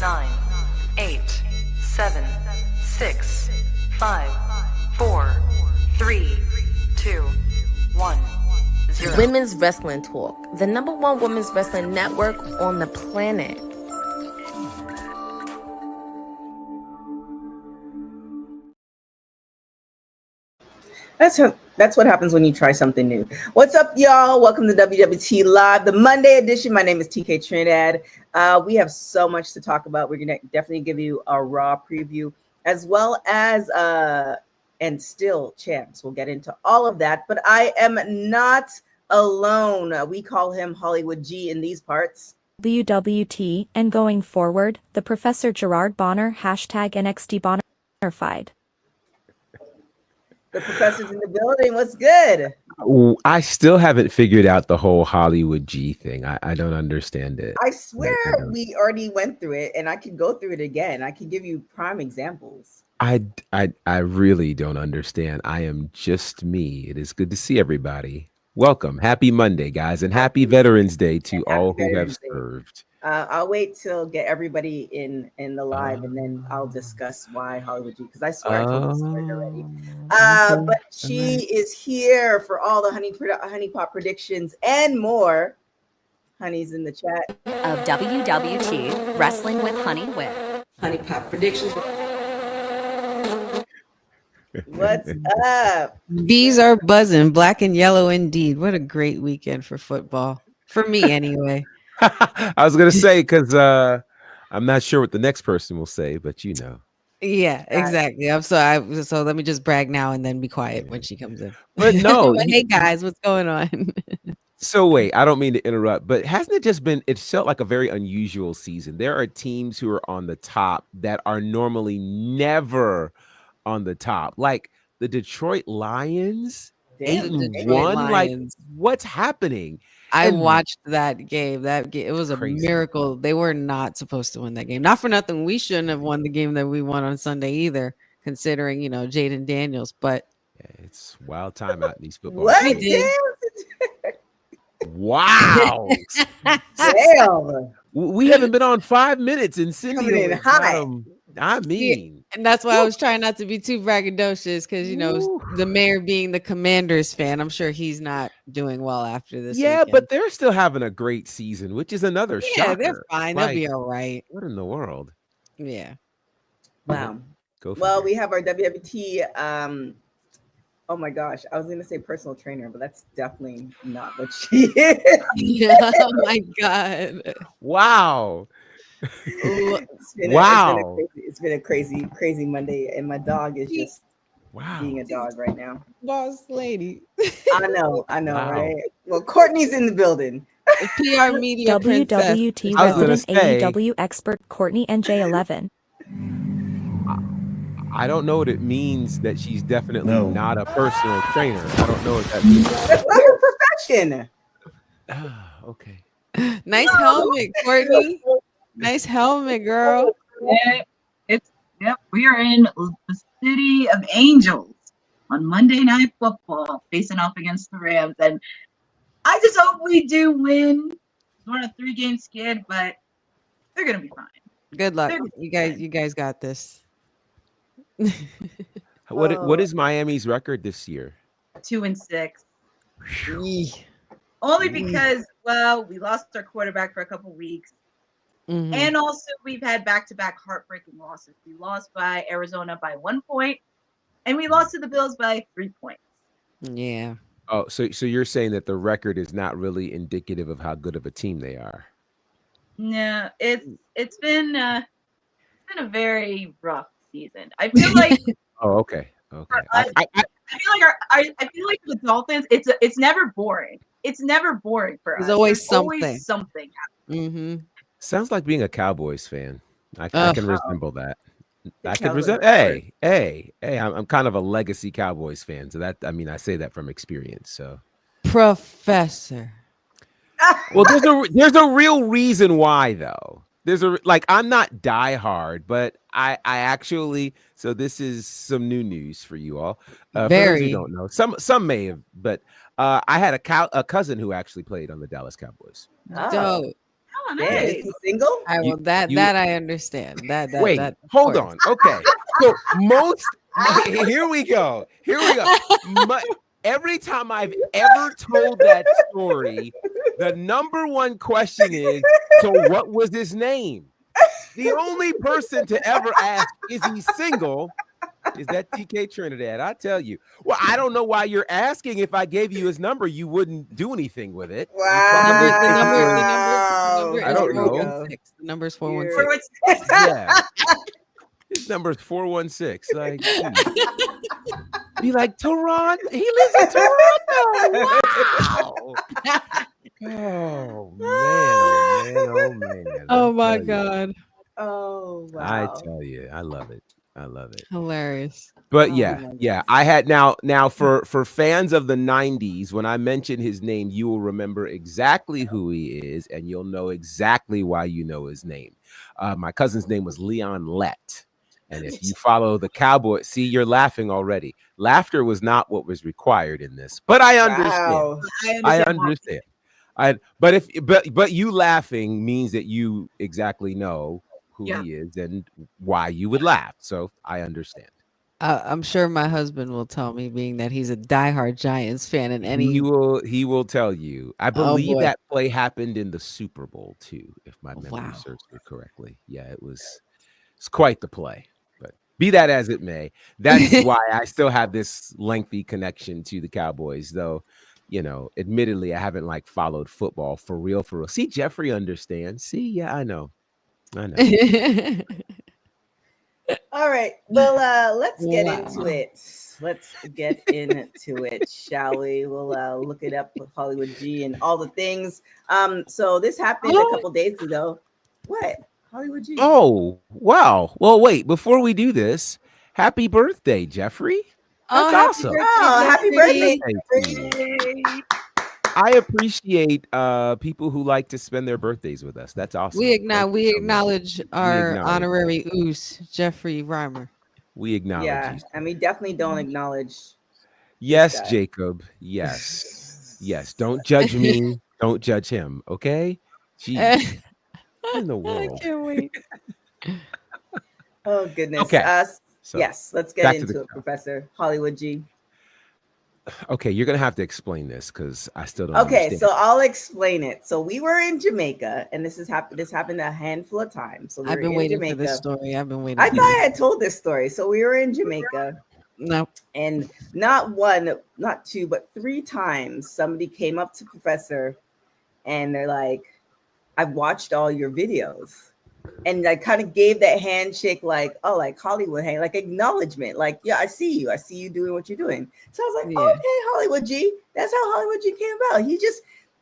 9, 8, 7, 6, 5, 4, 3, 2, 1, 0. Women's Wrestling Talk, the #1 women's wrestling network on the planet. That's what happens when you try something new. What's up, y'all? Welcome to WWT Live, the Monday edition. My name is TKTrinidad. We have so much to talk about. We're gonna definitely give you a Raw preview, as well as and still champs. We'll get into all of that. But I am not alone. We call him Hollywood G in these parts. WWT, and going forward, the Professor Gerard Bonner, #NXT bonnerfide. The professor's in the building. What's good? I still haven't figured out the whole Hollywood G thing. I don't understand it. I swear we already went through it, and I can go through it again. I can give you prime examples. I really don't understand. I am just me. It is good to see everybody. Welcome. Happy Monday, guys, and happy Veterans Day to all who have served. I'll wait till get everybody in the live, and then I'll discuss why Hollywood G, because I swear I told the story already. But she is here for all the honey pot predictions and more. Honey's in the chat of WWT Wrestling with Honey with honey pot predictions. What's up? Bees are buzzing, black and yellow indeed. What a great weekend for football. For me, anyway. I was going to say, because I'm not sure what the next person will say, but you know. Yeah, exactly. So let me just brag now and then be quiet when she comes in. But no. Hey, guys, what's going on? So wait, I don't mean to interrupt, but hasn't it just been, it felt like a very unusual season. There are teams who are on the top that are normally never on the top. Like the Detroit Lions, 8-1. Like, what's happening? I watched that game. It was a miracle. They were not supposed to win that game. Not for nothing. We shouldn't have won the game that we won on Sunday either, considering, Jaden Daniels. But yeah, it's wild time out in these football. Wow. Damn. We haven't been on 5 minutes and Cindy high. I mean, and that's why I was trying not to be too braggadocious, because the mayor being the Commanders fan, I'm sure he's not doing well after this. Yeah, weekend. but they're still having a great season, which is another shocker. Yeah, they're fine. They'll be all right. What in the world? Yeah. Wow. We have our WWT. Oh my gosh, I was gonna say personal trainer, but that's definitely not what she is. Oh my god! Wow. It's been a crazy Monday, and my dog is just being a dog right now. Boss lady. I know, right? Well, Courtney's in the building. The PR media WWT resident AEW expert Courtney NJ11. I don't know what it means that she's definitely not a personal trainer. I don't know what that means. That's not her profession. Okay. Nice helmet, Courtney. Nice helmet, girl. We are in the city of Angels on Monday Night Football, facing off against the Rams, and I just hope we do win. We're on a 3-game skid, but they're gonna be fine. Good luck, you guys got this. What is Miami's record this year? 2-6. Only because we lost our quarterback for a couple weeks. Mm-hmm. And also we've had back-to-back heartbreaking losses. We lost by Arizona by 1 point, and we lost to the Bills by 3 points. Yeah. Oh, so you're saying that the record is not really indicative of how good of a team they are? No, it's been a very rough season. I feel like okay. I feel like the Dolphins, it's never boring. It's never boring for us. There's always something happening. Mm-hmm. Sounds like being a Cowboys fan. I can resemble that. I can resemble. Hey, I'm kind of a legacy Cowboys fan, so that I say that from experience. So, Professor. Well, there's a real reason why though. I'm not diehard, but I actually. So this is some new news for you all. For those who don't know, some may have, but I had a cousin who actually played on the Dallas Cowboys. Dope. Yeah, is he single? That I understand. Wait, that hold on. Okay. So here we go. Every time I've ever told that story, the number one question is, so what was his name? The only person to ever ask, is he single? Is that TK Trinidad? I tell you. Well, I don't know why you're asking. If I gave you his number, you wouldn't do anything with it. The number I is don't know. 416. The number is 416. Yeah. His number is 416. Like, be like, Toronto. He lives in Toronto. Wow. Oh man. Oh my God. Oh wow. I tell you, I love it. Hilarious. But yeah. I had now for fans of the 90s, when I mention his name, you will remember exactly who he is, and you'll know exactly why you know his name. My cousin's name was Leon Lett. And if you follow the Cowboy, see, you're laughing already. Laughter was not what was required in this, but I understand. Wow. I understand. But you laughing means that you exactly know who he is and why you would laugh. So I understand. I'm sure my husband will tell me, being that he's a diehard Giants fan, and he will tell you. I believe that play happened in the Super Bowl too, if my memory serves me correctly. Yeah, it's quite the play. But be that as it may, that's why I still have this lengthy connection to the Cowboys, though. You know, admittedly, I haven't followed football for real. See, Jeffrey understands. See, yeah, I know. All right. Well, let's get into it. Shall we? We'll look it up with Hollywood G and all the things. So this happened a couple days ago. What? Hollywood G. Oh, wow. Well, wait, before we do this, happy birthday, Jeffrey. That's awesome. Happy birthday. I appreciate people who like to spend their birthdays with us. That's awesome. We acknowledge our honorary oos, Jeffrey Reimer. We acknowledge you. And we definitely don't acknowledge. Yes, Jacob. Yes. Don't judge me. Don't judge him. Okay? Jeez. In the world. I can't wait. Oh, goodness. Okay. Yes, let's get into it, Professor Hollywood G. Okay, you're gonna have to explain this because I still don't understand. So I'll explain it. So we were in Jamaica, and this happened a handful of times. So I've been waiting for this story. I thought I had told this story. So we were in Jamaica. No. And not one, not two, but 3 times somebody came up to Professor and they're like, I've watched all your videos. And I kind of gave that handshake, like Hollywood, like acknowledgement, like, yeah, I see you doing what you're doing. So I was like, okay, Hollywood G. That's how Hollywood G came about.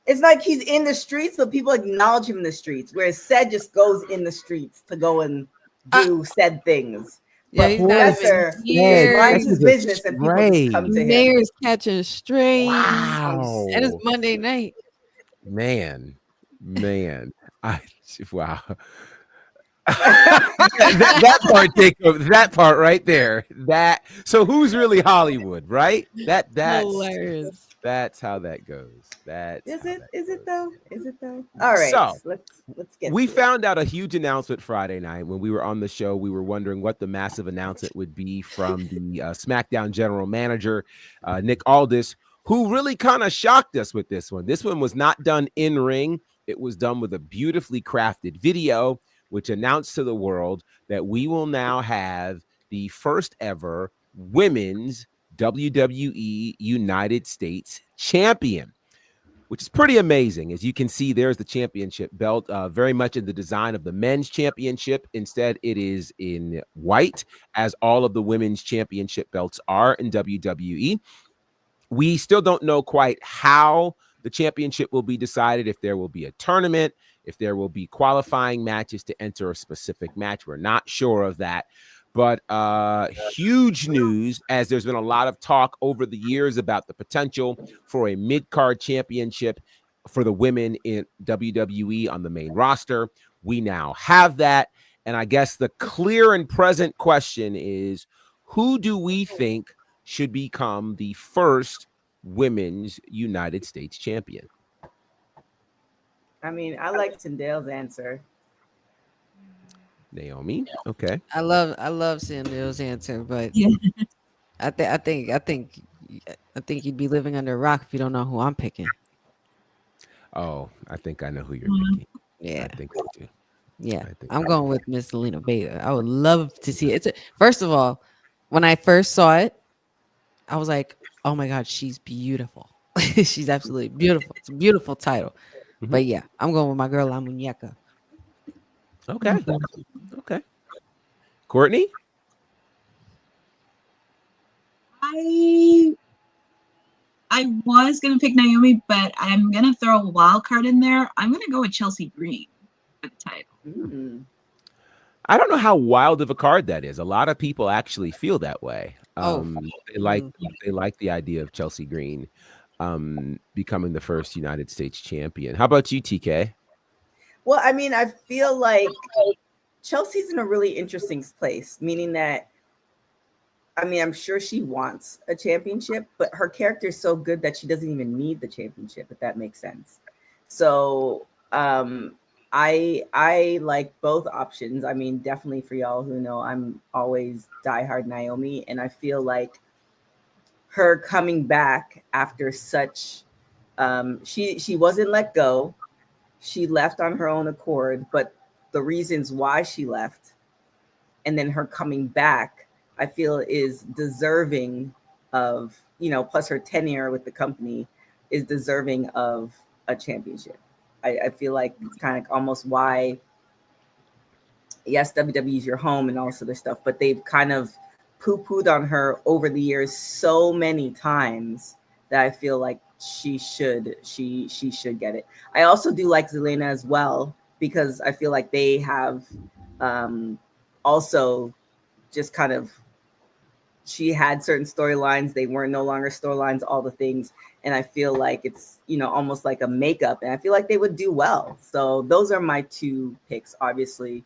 It's like he's in the streets, but people acknowledge him in the streets, whereas Ced just goes in the streets to go and do said things. But Professor minds his business and people just come to him. Mayor's catching strays. Wow. And it's Monday night. Man. Wow. that part, Jacob, that part right there. So who's really Hollywood, right? That's hilarious. That's how that goes. Is it though? All right. So let's get. We found out a huge announcement Friday night when we were on the show. We were wondering what the massive announcement would be from the SmackDown general manager, Nick Aldis, who really kind of shocked us with this one. This one was not done in ring. It was done with a beautifully crafted video, which announced to the world that we will now have the first ever women's WWE United States champion, which is pretty amazing. As you can see, there's the championship belt, very much in the design of the men's championship. Instead, it is in white, as all of the women's championship belts are in WWE. We still don't know quite how the championship will be decided, if there will be a tournament, if there will be qualifying matches to enter a specific match. We're not sure of that. But huge news, as there's been a lot of talk over the years about the potential for a mid-card championship for the women in WWE on the main roster. We now have that. And I guess the clear and present question is, who do we think should become the first women's United States champion? I mean, I like Tyndale's answer. Naomi. Okay. I love Sandil's answer, but Yeah. I think you'd be living under a rock if you don't know who I'm picking. Oh, I think I know who you're Mhm. picking. Yeah, I think I do. yeah. I think I'm I going with Miss Selena Vega. I would love to see it. First of all, when I first saw it, I was like, "Oh my God, she's beautiful. She's absolutely beautiful. It's a beautiful title." Mhm. But yeah, I'm going with my girl La Muñeca. Okay. Okay. Courtney? I was gonna pick Naomi, but I'm gonna throw a wild card in there. I'm gonna go with Chelsea Green for the title. Mm. I don't know how wild of a card that is. A lot of people actually feel that way. Oh, They like the idea of Chelsea Green becoming the first United States champion. How about you, TK? Well, I mean, I feel like Chelsea's in a really interesting place, meaning that, I mean, I'm sure she wants a championship, but her character is so good that she doesn't even need the championship, if that makes sense. So I like both options. I mean, definitely for y'all who know, I'm always diehard Naomi, and I feel like her coming back after such she wasn't let go. She left on her own accord, but the reasons why she left and then her coming back, I feel is deserving of, you know, plus her tenure with the company is deserving of a championship. I feel like it's kind of almost why, yes, WWE is your home and all this other stuff, but they've kind of poo-pooed on her over the years so many times that I feel like she should get it. I also do like Zelena as well, because I feel like they have also just kind of, she had certain storylines, they weren't no longer storylines, all the things, and I feel like it's, you know, almost like a makeup, and I feel like they would do well. So those are my two picks, obviously,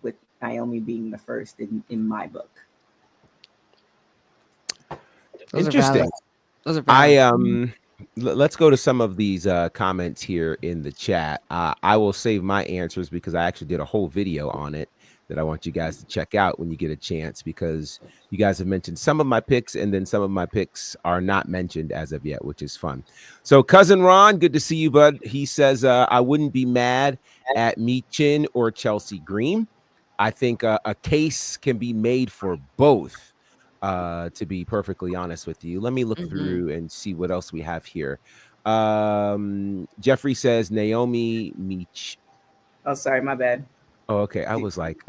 with Naomi being the first in my book. Interesting. Those are valid. Let's go to some of these comments here in the chat. I will save my answers because I actually did a whole video on it that I want you guys to check out when you get a chance, because you guys have mentioned some of my picks and then some of my picks are not mentioned as of yet, which is fun. So Cousin Ron, good to see you, bud. He says, I wouldn't be mad at Michin or Chelsea Green. I think a case can be made for both, to be perfectly honest with you. Let me look through and see what else we have here. Jeffrey says Naomi Meech. Oh, sorry, my bad. Oh, okay. I was like,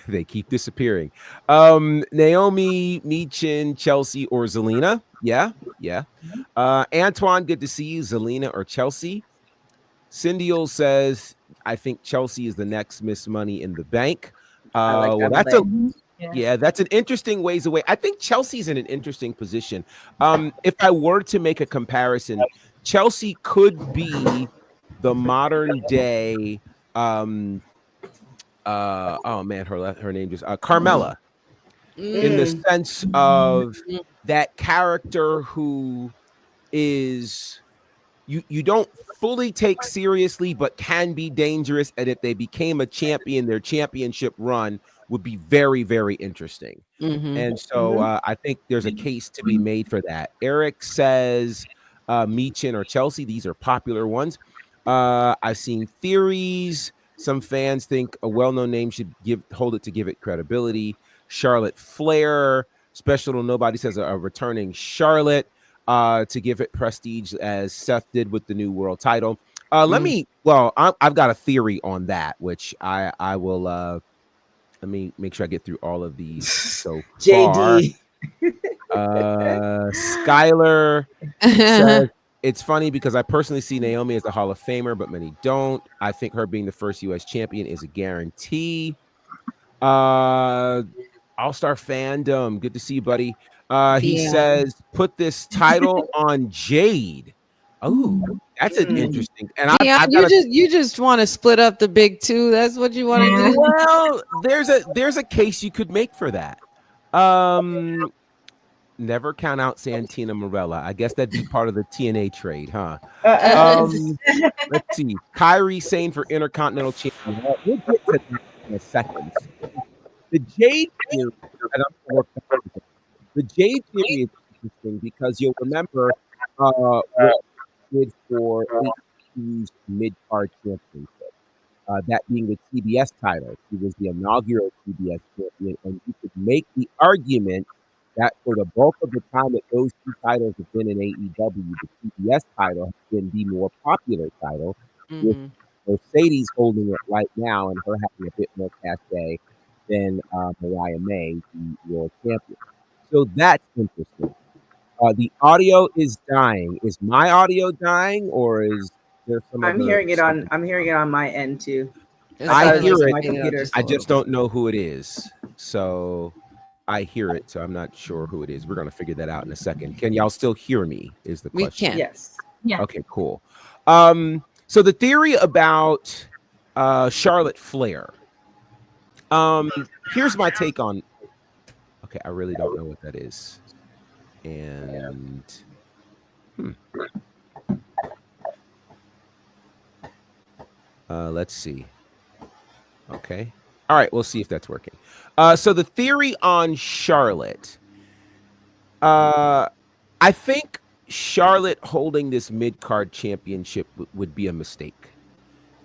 they keep disappearing. Naomi, Meechin, Chelsea, or Zelina. Yeah. Antoine, good to see you. Zelina or Chelsea. Cindy says, I think Chelsea is the next Miss Money in the Bank. I like Well, that. that's an interesting ways away. I think Chelsea's in an interesting position. If I were to make a comparison, Chelsea could be the modern day oh man, her name just Carmella, in the sense of that character who is you don't fully take seriously but can be dangerous, and if they became a champion, their championship run would be very, very interesting. And so I think there's a case to be made for that. Eric says Meechin or Chelsea. These are popular ones. I've seen theories. Some fans think a well-known name should hold it to give it credibility. Charlotte Flair, special to nobody, says a returning Charlotte to give it prestige, as Seth did with the new world title. I've got a theory on that, which I will let me make sure I get through all of these so far. JD. Skylar says, it's funny because I personally see Naomi as a Hall of Famer, but many don't. I think her being the first U.S. champion is a guarantee. All-Star Fandom, good to see you, buddy. He says, put this title on Jade. Oh, that's an interesting. And you just want to split up the big two. That's what you want to do. Well, there's a case you could make for that. Never count out Santina Marella. I guess that'd be part of the TNA trade, huh? Let's see. Kyrie Sane for Intercontinental Champion. We'll get to that in a second. The Jade Theory, and I'm gonna work that. The Jade Theory is interesting because you'll remember what we did for AEW's mid-card championship. That being the TBS title. He was the inaugural TBS champion, and you could make the argument that for the bulk of the time that those two titles have been in AEW, the TBS title has been the more popular title, with Mercedes holding it right now and her having a bit more cachet than Mariah May, the world champion. So that's interesting. The audio is dying. Is my audio dying, or is there some? I'm hearing it on my end too. I hear My it. computer. I just don't know who it is. So I hear it. So I'm not sure who it is. We're gonna figure that out in a second. Can y'all still hear me? Is the question? We can. Yes. Yeah. Okay. Cool. So the theory about Charlotte Flair. Here's my take on. Okay, I really don't know what that is. And let's see. Okay. All right, we'll see if that's working. So the theory on Charlotte. I think Charlotte holding this mid-card championship would be a mistake.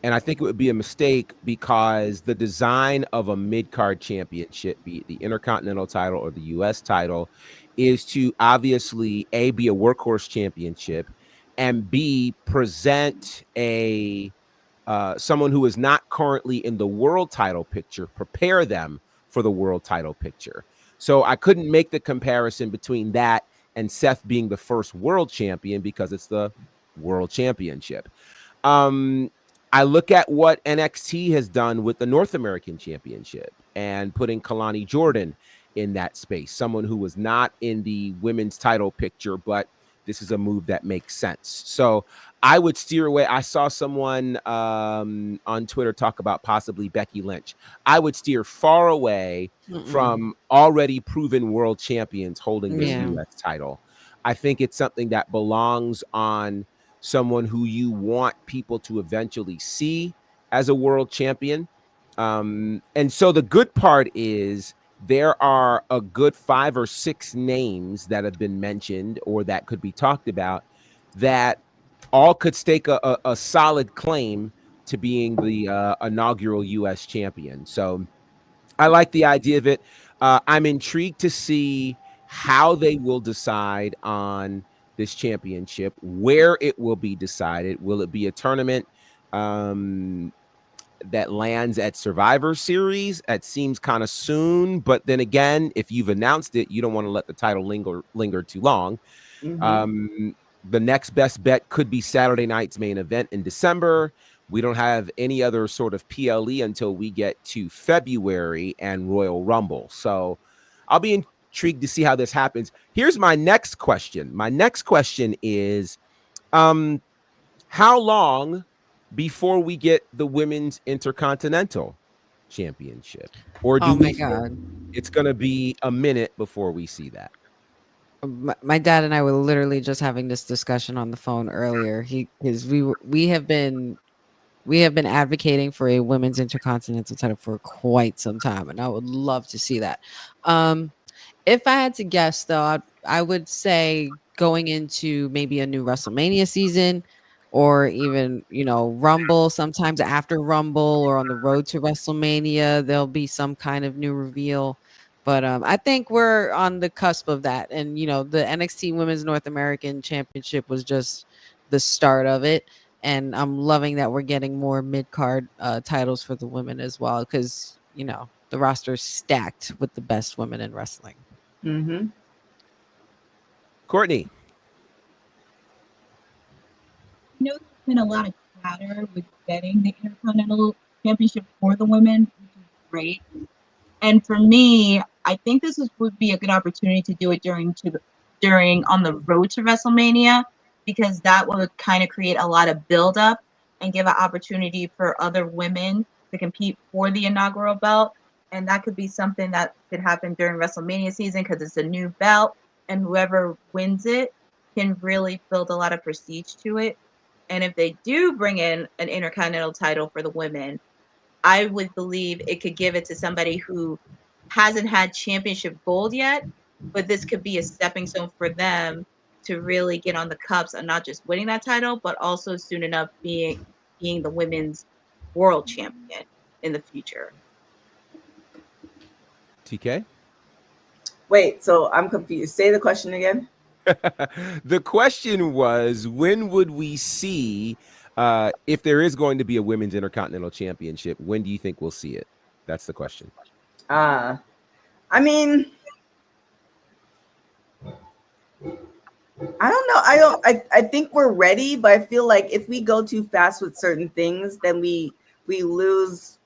And I think it would be a mistake because the design of a mid-card championship, be it the Intercontinental title or the U.S. title, is to obviously, A, be a workhorse championship, and B, present a someone who is not currently in the world title picture, prepare them for the world title picture. So I couldn't make the comparison between that and Seth being the first world champion because it's the world championship. I look at what NXT has done with the North American Championship and putting Kalani Jordan in that space, someone who was not in the women's title picture, but this is a move that makes sense. So I would steer away. I saw someone on Twitter talk about possibly Becky Lynch. I would steer far away from already proven world champions holding this U.S. title. I think it's something that belongs on someone who you want people to eventually see as a world champion. And so the good part is there are a good 5 or 6 names that have been mentioned or that could be talked about that all could stake a solid claim to being the inaugural U.S. champion. So I like the idea of it. I'm intrigued to see how they will decide on this championship, where it will be decided. Will it be a tournament that lands at Survivor Series? That seems kind of soon, but then again, if you've announced it, you don't want to let the title linger too long. The next best bet could be Saturday night's main event in December. We don't have any other sort of PLE until we get to February and Royal Rumble. So I'll be intrigued to see how this happens. Here's my next question. My next question is, how long before we get the Women's Intercontinental Championship? Or do we think it's going to be a minute before we see that? My dad and I were literally just having this discussion on the phone earlier. We have been advocating for a women's intercontinental title for quite some time, and I would love to see that. If I had to guess, though, I would say going into maybe a new WrestleMania season, or even Rumble. Sometimes after Rumble or on the road to WrestleMania, there'll be some kind of new reveal. But I think we're on the cusp of that. And, the NXT Women's North American Championship was just the start of it. And I'm loving that we're getting more mid-card titles for the women as well. Because, the roster is stacked with the best women in wrestling. Courtney. There's been a lot of chatter with getting the Intercontinental Championship for the women, which is great. And for me, I think would be a good opportunity to do it during on the road to WrestleMania, because that would kind of create a lot of buildup and give an opportunity for other women to compete for the inaugural belt. And that could be something that could happen during WrestleMania season because it's a new belt. and whoever wins it can really build a lot of prestige to it. And if they do bring in an intercontinental title for the women, I would believe it could give it to somebody who hasn't had championship gold yet, but this could be a stepping stone for them to really get on the cups and not just winning that title, but also soon enough being the women's world champion in the future. TK? Wait, so I'm confused. Say the question again. The question was, when would we see, if there is going to be a women's intercontinental championship, when do you think we'll see it? That's the question. I mean, I don't know. I think we're ready, but I feel like if we go too fast with certain things, then we lose.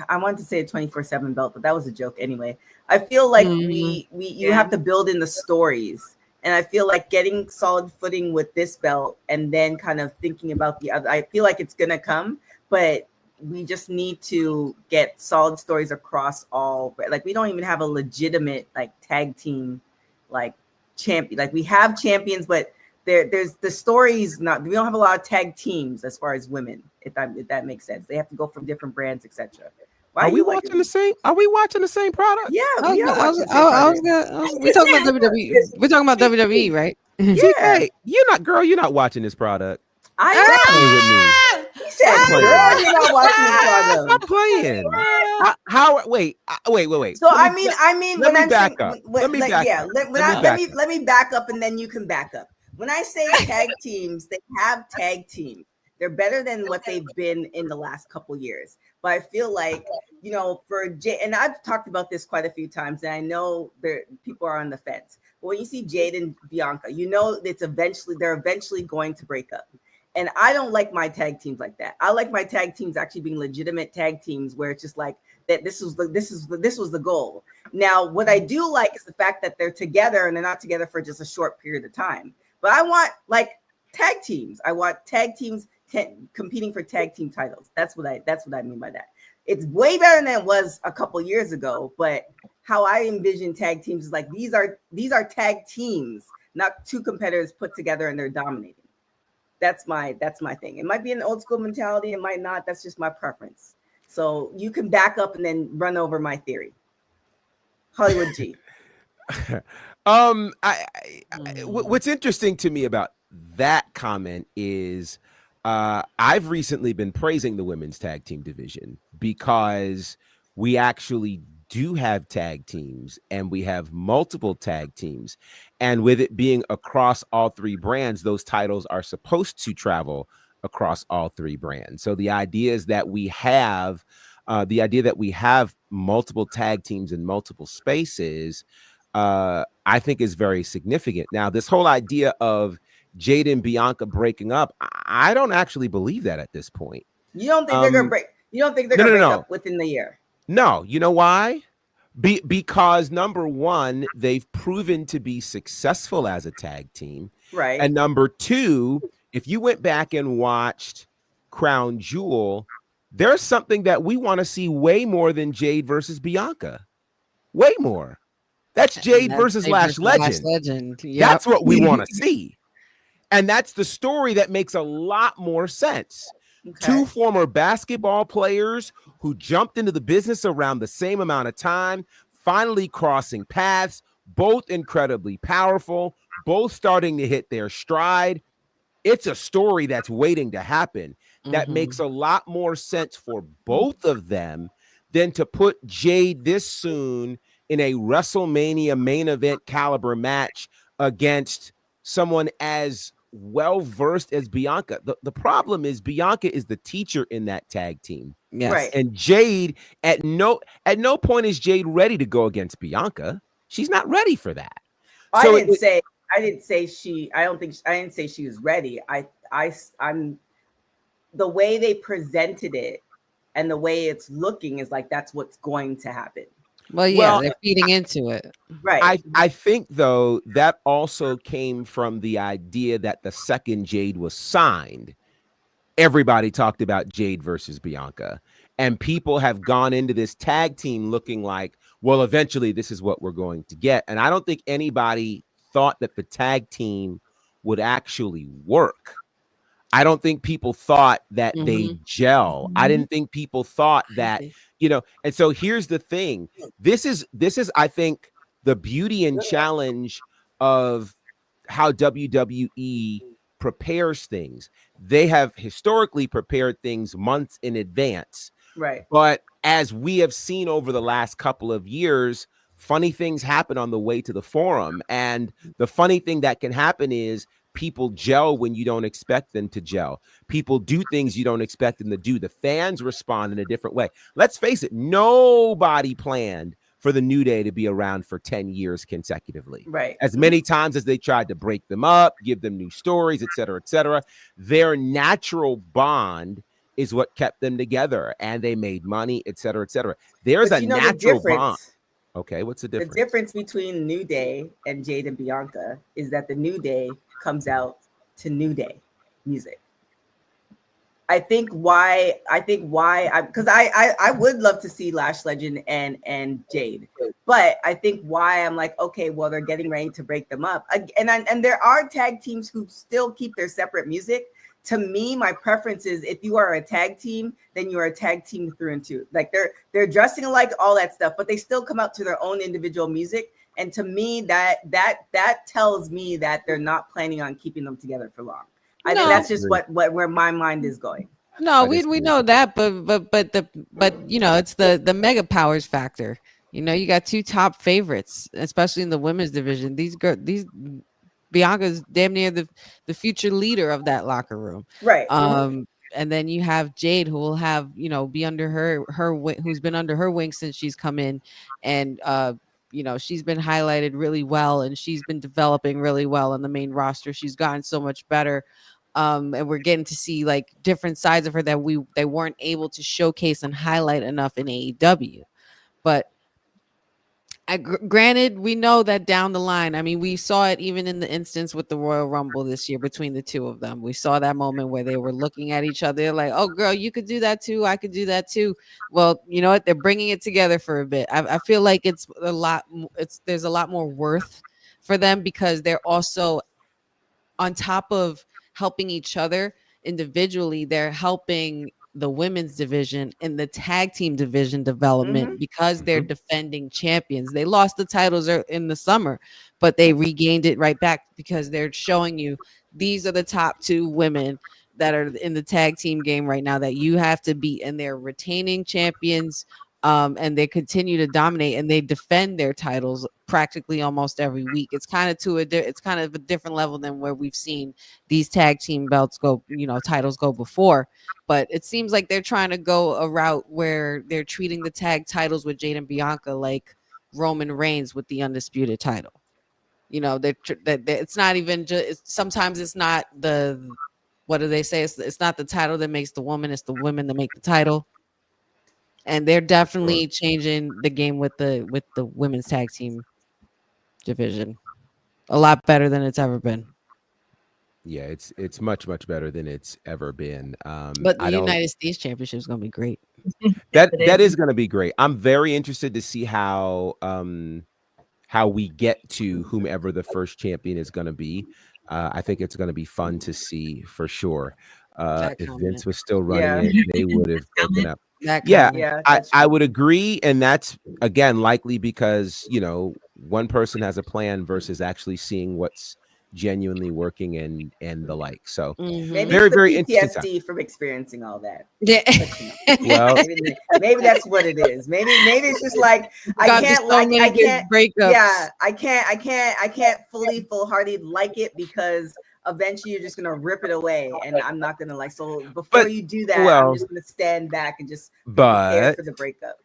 I wanted to say a 24/7 belt, but that was a joke anyway. I feel like you have to build in the stories. And I feel like getting solid footing with this belt and then kind of thinking about the other, I feel like it's going to come, but we just need to get solid stories across all. Like, we don't even have a legitimate like tag team like champion. Like, we have champions, but there's the stories not. We don't have a lot of tag teams as far as women. If that makes sense, they have to go from different brands, etc. Are we watching the same? Are we watching the same product? Yeah, we talking about WWE. We're talking about WWE, right? Yeah, you're not watching this product. I am. He said, "Girl, you're not watching this product." I'm playing. Wait. So I mean, let me back up. Let me back up, and then you can back up. When I say tag teams, they have tag teams. They're better than what they've been in the last couple years. But I feel like, for Jade, and I've talked about this quite a few times, and I know people are on the fence. But when you see Jade and Bianca, they're eventually going to break up. And I don't like my tag teams like that. I like my tag teams actually being legitimate tag teams where it's just like that. This was the goal. Now, what I do like is the fact that they're together and they're not together for just a short period of time. But I want like tag teams. I want tag teams competing for tag team titles. That's what I mean by that. It's way better than it was a couple years ago, but how I envision tag teams is like these are tag teams, not two competitors put together and they're dominating. That's my thing. It might be an old school mentality, it might not. That's just my preference. So you can back up and then run over my theory. Hollywood G. What's interesting to me about that comment is I've recently been praising the women's tag team division because we actually do have tag teams and we have multiple tag teams. And with it being across all three brands, those titles are supposed to travel across all three brands. So the idea is that we have multiple tag teams in multiple spaces, I think is very significant. Now, this whole idea of Jade and Bianca breaking up, I don't actually believe that at this point. You don't think they're gonna break? You don't think they're gonna break up within the year? No. You know why? Because number one, they've proven to be successful as a tag team, right? And number two, if you went back and watched Crown Jewel, there's something that we want to see way more than Jade versus Bianca. Way more. That's Jade versus Lash Legend. Yep. That's what we want to see. And that's the story that makes a lot more sense. Okay. Two former basketball players who jumped into the business around the same amount of time, finally crossing paths, both incredibly powerful, both starting to hit their stride. It's a story that's waiting to happen. That makes a lot more sense for both of them than to put Jade this soon in a WrestleMania main event caliber match against someone as well-versed as Bianca. The problem is Bianca is the teacher in that tag team. Yes. Right. And Jade, at no point is Jade ready to go against Bianca. She's not ready for that. I didn't say she was ready. I'm the way they presented it and the way it's looking is like that's what's going to happen. Well, they're feeding into it. Right. I think, though, that also came from the idea that the second Jade was signed, everybody talked about Jade versus Bianca. And people have gone into this tag team looking like, well, eventually this is what we're going to get. And I don't think anybody thought that the tag team would actually work. I don't think people thought that they gel. I didn't think people thought that, and so here's the thing. This is, I think, the beauty and challenge of how WWE prepares things. They have historically prepared things months in advance. Right. But as we have seen over the last couple of years, funny things happen on the way to the forum. And the funny thing that can happen is people gel when you don't expect them to gel. People do things you don't expect them to do. The fans respond in a different way. Let's face it, nobody planned for the New Day to be around for 10 years consecutively. Right. As many times as they tried to break them up, give them new stories, et cetera, their natural bond is what kept them together, and they made money, et cetera. There's a natural bond. Okay, what's the difference? The difference between New Day and Jade and Bianca is that the New Day comes out to New Day music. I think why because I would love to see Lash Legend and Jade, but I think why I'm like, okay, well, they're getting ready to break them up, and there are tag teams who still keep their separate music. To me, my preference is if you are a tag team, then you are a tag team through and through. Like they're dressing alike, all that stuff, but they still come out to their own individual music. And to me, that tells me that they're not planning on keeping them together for long. I think that's just where my mind is going. No, we know that, but it's the mega powers factor. You got two top favorites, especially in the women's division. These Bianca's damn near the future leader of that locker room, right? And then you have Jade, who will have be under her who's been under her wing since she's come in, and she's been highlighted really well, and she's been developing really well on the main roster. She's gotten so much better, and we're getting to see like different sides of her that they weren't able to showcase and highlight enough in AEW, but. Granted, we know that down the line, I mean, we saw it even in the instance with the Royal Rumble this year between the two of them. We saw that moment where they were looking at each other like, oh, girl, you could do that too. I could do that too. Well, you know what? They're bringing it together for a bit. I feel like there's a lot more worth for them because they're also on top of helping each other individually. They're helping the women's division and the tag team division development because they're defending champions. They lost the titles in the summer, but they regained it right back because they're showing you these are the top two women that are in the tag team game right now that you have to beat, and they're retaining champions. And they continue to dominate, and they defend their titles practically almost every week. It's kind of a different level than where we've seen these tag team belts go, titles go before. But it seems like they're trying to go a route where they're treating the tag titles with Jade and Bianca like Roman Reigns with the undisputed title. It's not even just. Sometimes it's not the. What do they say? It's not the title that makes the woman. It's the women that make the title. And they're definitely changing the game with the women's tag team division a lot better than it's ever been. Yeah, it's much better than it's ever been. But the United States Championship is going to be great. That is going to be great. I'm very interested to see how we get to whomever the first champion is going to be. I think it's going to be fun to see for sure. If Vince was still running it, they would have broken up. I would agree, and that's again likely because one person has a plan versus actually seeing what's genuinely working and the like. So maybe very it's the interesting PTSD from experiencing all that. Yeah. Well, maybe that's what it is. Maybe it's just like I can't breakups. Yeah, I can't full-hearted like it because eventually you're just gonna rip it away, and I'm not gonna like. So before you do that, I'm just gonna stand back and just prepare for the breakup.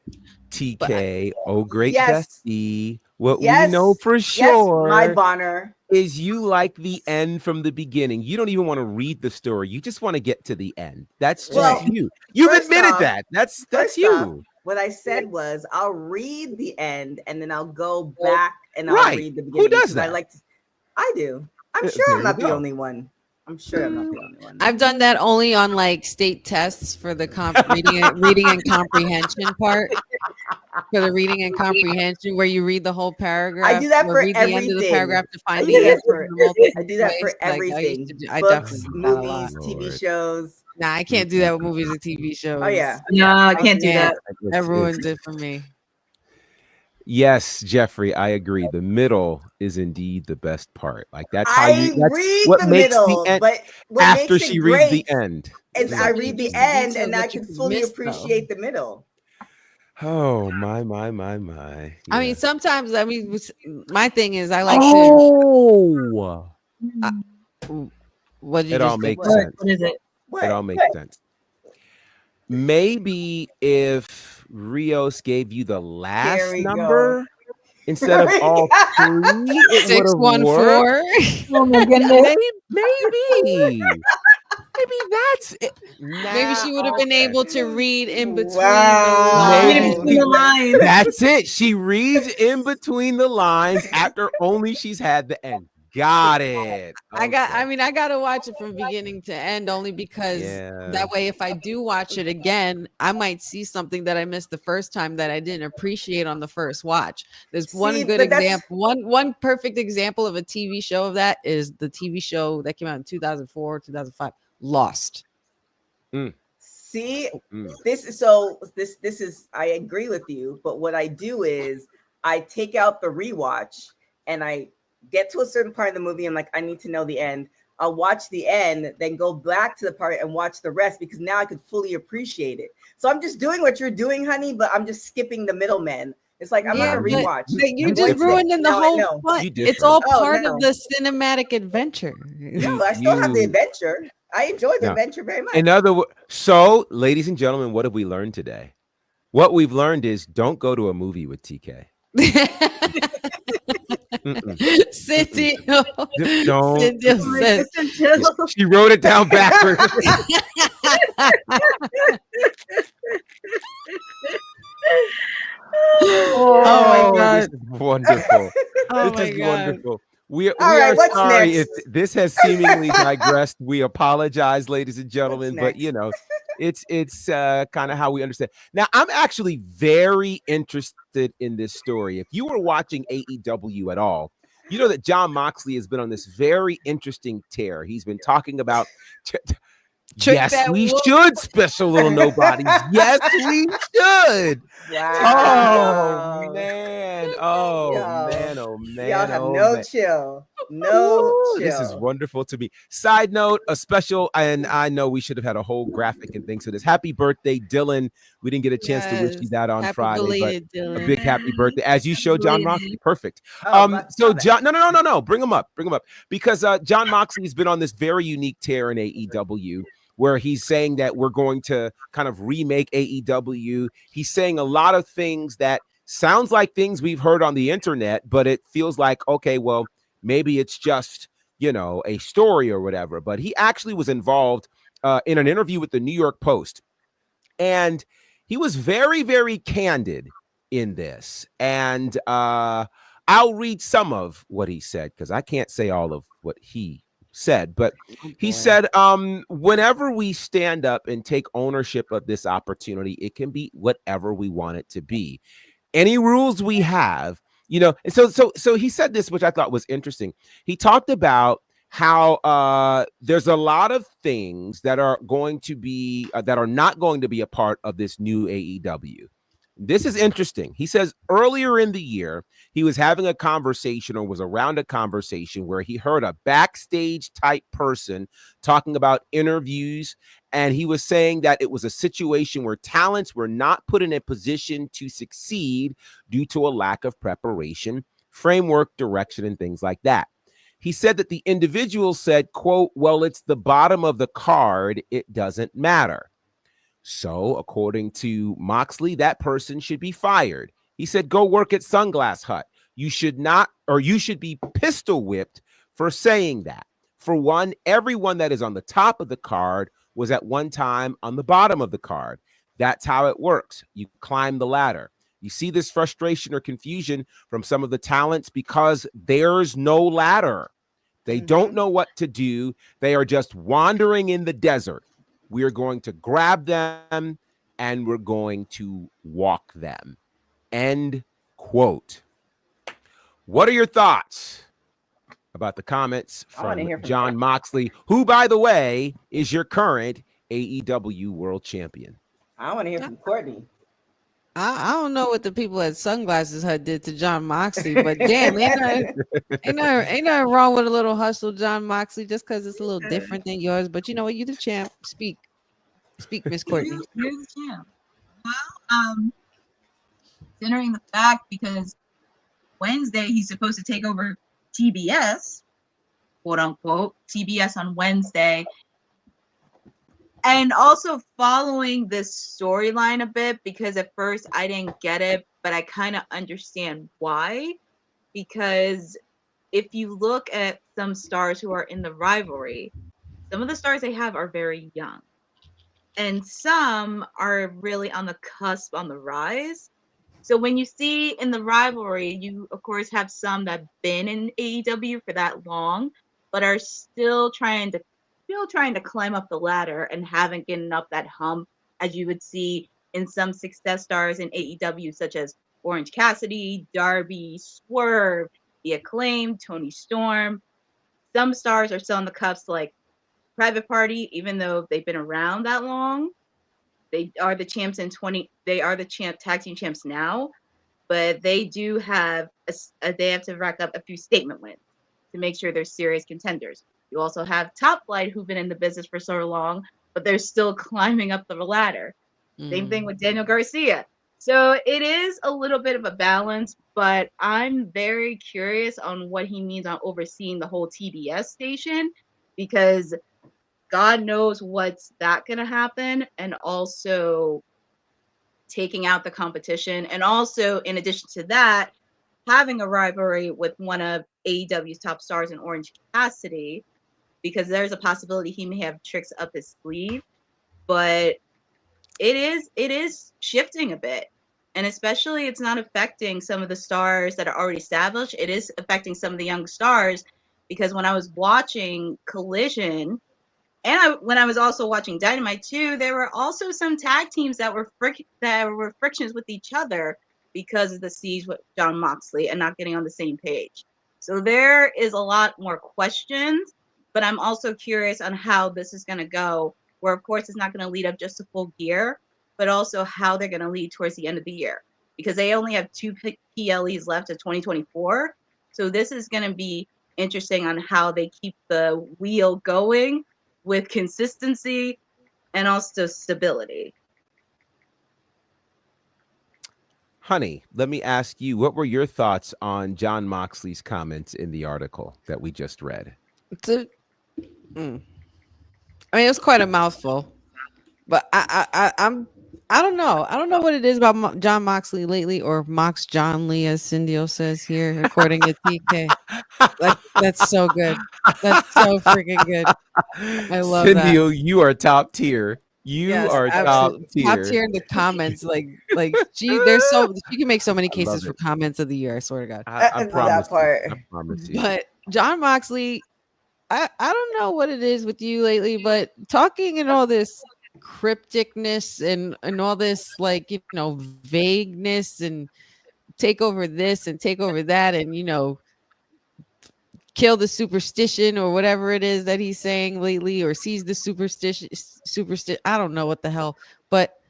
TK, great yes. bestie. What we know for sure, my Bonner, is you like the end from the beginning. You don't even want to read the story. You just want to get to the end. That's just you. You've admitted that. That's you. What I said was I'll read the end and then I'll go back and I'll read the beginning. Who does that? I do. I'm sure I'm not the only one. I've done that only on like state tests for the reading and comprehension part. for the reading and comprehension, where you read the whole paragraph. I do that or for read the end of the everything. paragraph to I find do the that answer for in the multiple I do that for ways. Like, everything. I Books, definitely do that a lot. movies, TV Lord. shows. Nah, I can't do that with movies and TV shows. Oh yeah. No, I can't do Yeah, that. that ruins it for me. Yes, Jeffrey, I agree. The middle is indeed the best part. Like that's how I that's read what the makes middle, the end but what after makes she it reads the great end. is Yeah. I read the Just the end details and I that you can could fully miss, though. appreciate the middle. Oh my. I mean, Yeah. sometimes, my thing is I like Oh, what did you it all just say? makes What? sense. What is it? What? It all makes sense. Maybe if Rios gave you the last There we go. number instead of all three, it would have worked. 614. Oh my goodness. Maybe that's it. Maybe she would have been able to read in between Wow. Read the between the lines. That's it. She reads in between the lines after only she's had the end. Got it. I gotta watch it from beginning to end, only because that way, if I do watch it again, I might see something that I missed the first time that I didn't appreciate on the first watch. There's one good example, one perfect example of a TV show of that is the TV show that came out in 2004, 2005, Lost. See, this is I agree with you, but what I do is I take out the rewatch and I get to a certain part of the movie and like I need to know the end. I'll watch the end, then go back to the part and watch the rest because now I could fully appreciate it. So I'm just doing what you're doing, honey, but I'm just skipping the middleman. It's like I'm not gonna rewatch. But you're just ruining the whole fun. It's all part of the cinematic adventure. No, I still have the adventure. I enjoy the adventure very much. In other words, so ladies and gentlemen, what have we learned today? What we've learned is don't go to a movie with TK. Cindy, don't. Cindy she wrote it down backwards. Oh my God. This is wonderful. Oh this my is God. wonderful. We All right, are what's sorry next? if this has seemingly digressed. We apologize, ladies and gentlemen, but you know, it's kind of how we understand. Now, I'm actually very interested in this story. If you were watching AEW at all, you know that Jon Moxley has been on this very interesting tear. He's been talking about yes, we should special little nobodies. Yes, we should. Wow. Oh man. Oh man. Oh man. Y'all have no chill. No chill. This is wonderful to me. Side note, a special, and I know we should have had a whole graphic and things for this. Happy birthday, Dylan. We didn't get a chance to wish you that on Friday, but a big happy birthday. As you show Jon Moxley. Perfect. So John, no. Bring him up. Because Jon Moxley's been on this very unique tear in AEW. Where he's saying that we're going to kind of remake AEW. He's saying a lot of things that sounds like things we've heard on the internet, but it feels like, okay, well, maybe it's just, you know, a story or whatever. But he actually was involved in an interview with the New York Post. And he was very, very candid in this. And I'll read some of what he said because I can't say all of what he said, but he said, whenever we stand up and take ownership of this opportunity, it can be whatever we want it to be. Any rules we have, you know, and so he said this, which I thought was interesting. He talked about how there's a lot of things that are going to be that are not going to be a part of this new AEW. This is interesting. He says earlier in the year, he was having a conversation or was around a conversation where he heard a backstage type person talking about interviews. And he was saying that it was a situation where talents were not put in a position to succeed due to a lack of preparation, framework, direction, and things like that. He said that the individual said, quote, well, it's the bottom of the card. It doesn't matter. So, according to Moxley, that person should be fired. He said, go work at Sunglass Hut. You should not, or you should be pistol whipped for saying that. For one, everyone that is on the top of the card was at one time on the bottom of the card. That's how it works. You climb the ladder. You see this frustration or confusion from some of the talents because there's no ladder. They don't know what to do. They are just wandering in the desert. We are going to grab them and we're going to walk them. End quote. What are your thoughts about the comments I wanna from hear from Jon Moxley, who, by the way, is your current AEW World Champion? I want to hear from Courtney. I don't know what the people at Sunglasses Hut did to Jon Moxley, but damn, ain't nothing wrong with a little hustle, Jon Moxley, just because it's a little different than yours. But you know what? You the champ. Speak, Miss Courtney. You're the champ. Well, considering the fact because Wednesday he's supposed to take over TBS, quote unquote, TBS on Wednesday. And also following this storyline a bit, because at first I didn't get it, but I kind of understand why. Because if you look at some stars who are in the rivalry, some of the stars they have are very young. And some are really on the cusp, on the rise. So when you see in the rivalry, you of course have some that have been in AEW for that long, but are still trying to climb up the ladder and haven't gotten up that hump, as you would see in some success stars in AEW, such as Orange Cassidy, Darby, Swerve, The Acclaimed, Tony Storm. Some stars are still on the cusp, like Private Party, even though they've been around that long. They are the champs they are the tag team champs now, but they do have they have to rack up a few statement wins to make sure they're serious contenders. You also have Top Flight, who've been in the business for so long, but they're still climbing up the ladder. Same thing with Daniel Garcia. So it is a little bit of a balance, but I'm very curious on what he means on overseeing the whole TBS station, because God knows what's that going to happen, and also taking out the competition. And also, in addition to that, having a rivalry with one of AEW's top stars in Orange Cassidy, because there's a possibility he may have tricks up his sleeve. But it is shifting a bit. And especially it's not affecting some of the stars that are already established. It is affecting some of the young stars, because when I was watching Collision, and when I was also watching Dynamite too, there were also some tag teams that were frictions with each other because of the siege with Jon Moxley and not getting on the same page. So there is a lot more questions, but I'm also curious on how this is going to go, where of course it's not going to lead up just to Full Gear, but also how they're going to lead towards the end of the year, because they only have 2 PLEs left of 2024. So this is going to be interesting on how they keep the wheel going with consistency and also stability. Honey, let me ask you, what were your thoughts on Jon Moxley's comments in the article that we just read? I mean, it was quite a mouthful, but I don't know. I don't know what it is about Jon Moxley lately, or Mox John Lee, as Cindy says here, according to TK. That's so good. That's so freaking good. I love Cindy, that. you are top tier. You are top tier in the comments. Like she can make so many cases for comments of the year. I swear to God. I promise. That part. I promise you. But Jon Moxley, I don't know what it is with you lately, but talking and all this crypticness and all this, like, you know, vagueness and take over this and take over that, and, you know, kill the superstition or whatever it is that he's saying lately, or seize the superstition. I don't know what the hell, but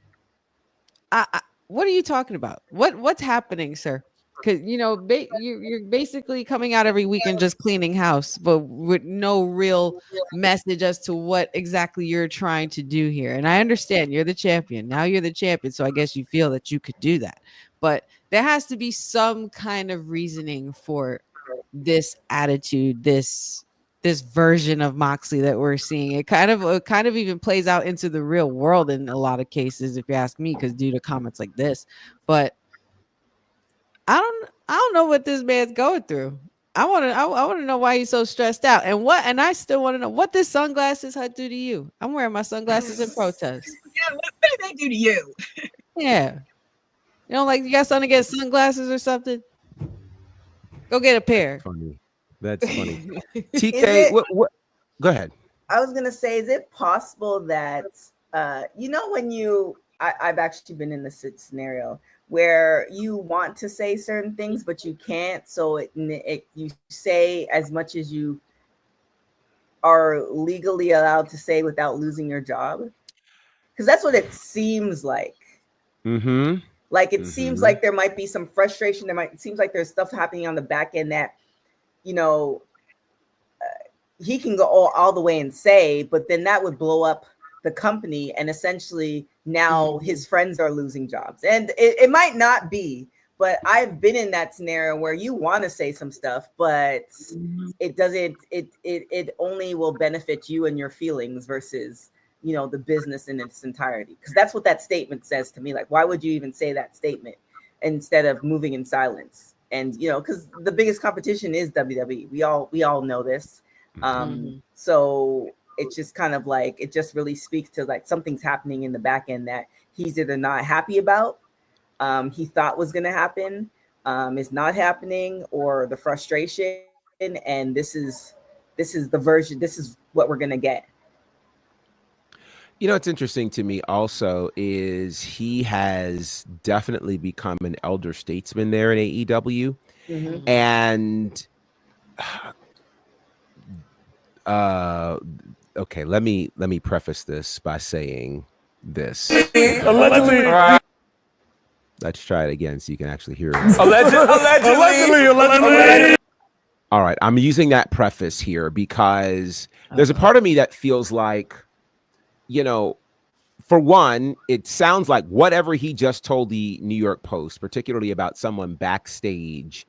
what are you talking about? What's happening, sir? Because, you know, you're basically coming out every week and just cleaning house, but with no real message as to what exactly you're trying to do here. And I understand you're the champion. Now you're the champion, so I guess you feel that you could do that. But there has to be some kind of reasoning for this attitude, this version of Moxley that we're seeing. It kind of even plays out into the real world in a lot of cases, if you ask me, because due to comments like this. But I don't know what this man's going through. I want to know why he's so stressed out, and I still want to know what this Sunglasses Hut do to you. I'm wearing my sunglasses in protest. Yeah, what did they do to you? Yeah, you know, like, you got something against sunglasses or something? Go get a pair. That's funny. TK, what? Go ahead. I was gonna say, is it possible that you know, when I've actually been in this scenario where you want to say certain things, but you can't. So you say as much as you are legally allowed to say without losing your job. Because that's what it seems like. Mm-hmm. Like it seems like there might be some frustration. It seems like there's stuff happening on the back end that, you know, he can go all the way and say, but then that would blow up the company, and essentially now his friends are losing jobs. And it might not be, but I've been in that scenario where you want to say some stuff, but it doesn't. It only will benefit you and your feelings versus, you know, the business in its entirety. Because that's what that statement says to me. Like, why would you even say that statement instead of moving in silence? And, you know, because the biggest competition is WWE. We all know this. So it's just kind of like, it just really speaks to like something's happening in the back end that he's either not happy about, he thought was going to happen, is not happening, or the frustration. And this is the version, this is what we're going to get. You know, what's interesting to me also is he has definitely become an elder statesman there in AEW. And okay, let me preface this by saying this. Allegedly. Let's try it again so you can actually hear it. Allegedly. All right, I'm using that preface here because there's a part of me that feels like, you know, for one, it sounds like whatever he just told the New York Post, particularly about someone backstage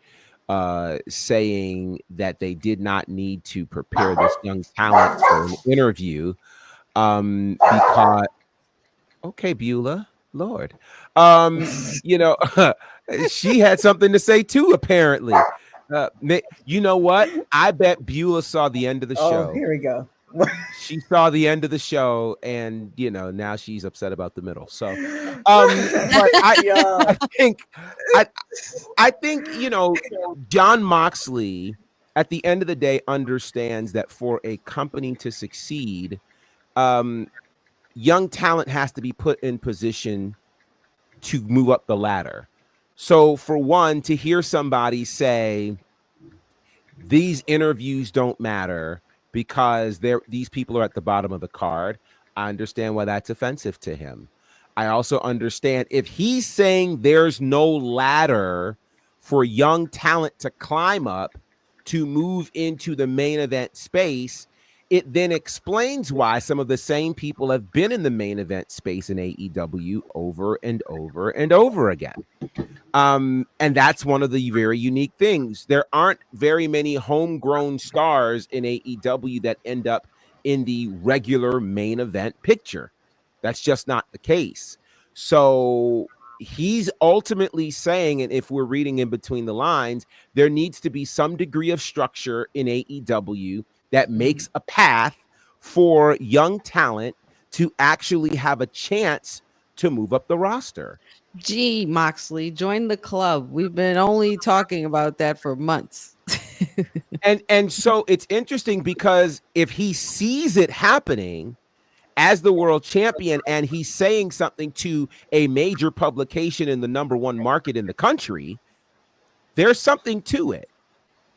saying that they did not need to prepare this young talent for an interview because, okay, Beulah, Lord, you know, she had something to say too, apparently. You know what? I bet Beulah saw the end of the show. Oh, here we go. She saw the end of the show, and you know, now she's upset about the middle. So, but I think you know, Jon Moxley at the end of the day understands that for a company to succeed, young talent has to be put in position to move up the ladder. So, for one, to hear somebody say these interviews don't matter because these people are at the bottom of the card, I understand why that's offensive to him. I also understand if he's saying there's no ladder for young talent to climb up to move into the main event space, it then explains why some of the same people have been in the main event space in AEW over and over and over again. And that's one of the very unique things. There aren't very many homegrown stars in AEW that end up in the regular main event picture. That's just not the case. So he's ultimately saying, and if we're reading in between the lines, there needs to be some degree of structure in AEW that makes a path for young talent to actually have a chance to move up the roster. Gee, Moxley, join the club. We've been only talking about that for months. and so it's interesting because if he sees it happening as the world champion and he's saying something to a major publication in the #1 market in the country, there's something to it.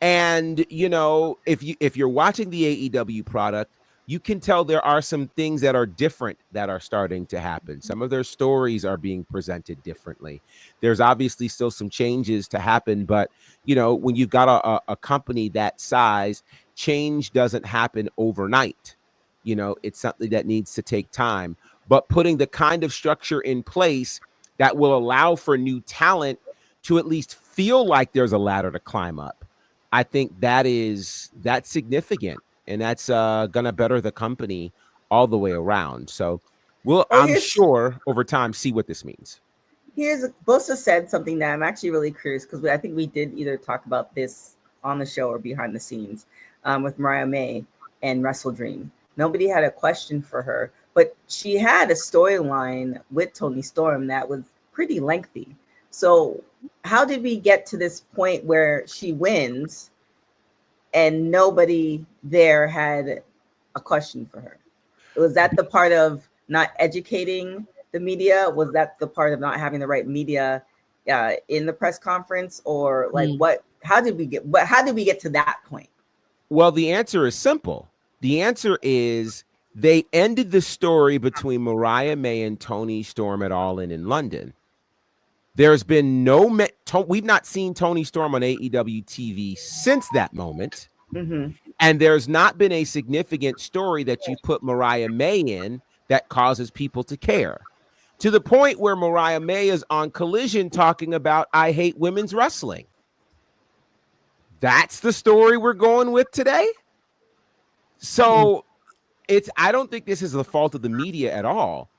And you know, if you're watching the AEW product, you can tell there are some things that are different that are starting to happen. Some of their stories are being presented differently. There's obviously still some changes to happen, but you know, when you've got a company that size, change doesn't happen overnight. You know, it's something that needs to take time, but putting the kind of structure in place that will allow for new talent to at least feel like there's a ladder to climb up, I think that's significant. And that's gonna better the company all the way around. So I'm sure over time see what this means. Bosa said something that I'm actually really curious, because I think we did either talk about this on the show or behind the scenes with Mariah May and Wrestle Dream. Nobody had a question for her, but she had a storyline with Toni Storm that was pretty lengthy. So how did we get to this point where she wins and nobody there had a question for her? Was that the part of not educating the media? Was that the part of not having the right media in the press conference, or like Mm. how did we get to that point? Well, the answer is simple. The answer is they ended the story between Mariah May and Tony Storm at All In London. There's been we've not seen Tony Storm on AEW TV since that moment. Mm-hmm. And there's not been a significant story that you put Mariah May in that causes people to care, to the point where Mariah May is on Collision talking about, I hate women's wrestling. That's the story we're going with today. So I don't think this is the fault of the media at all.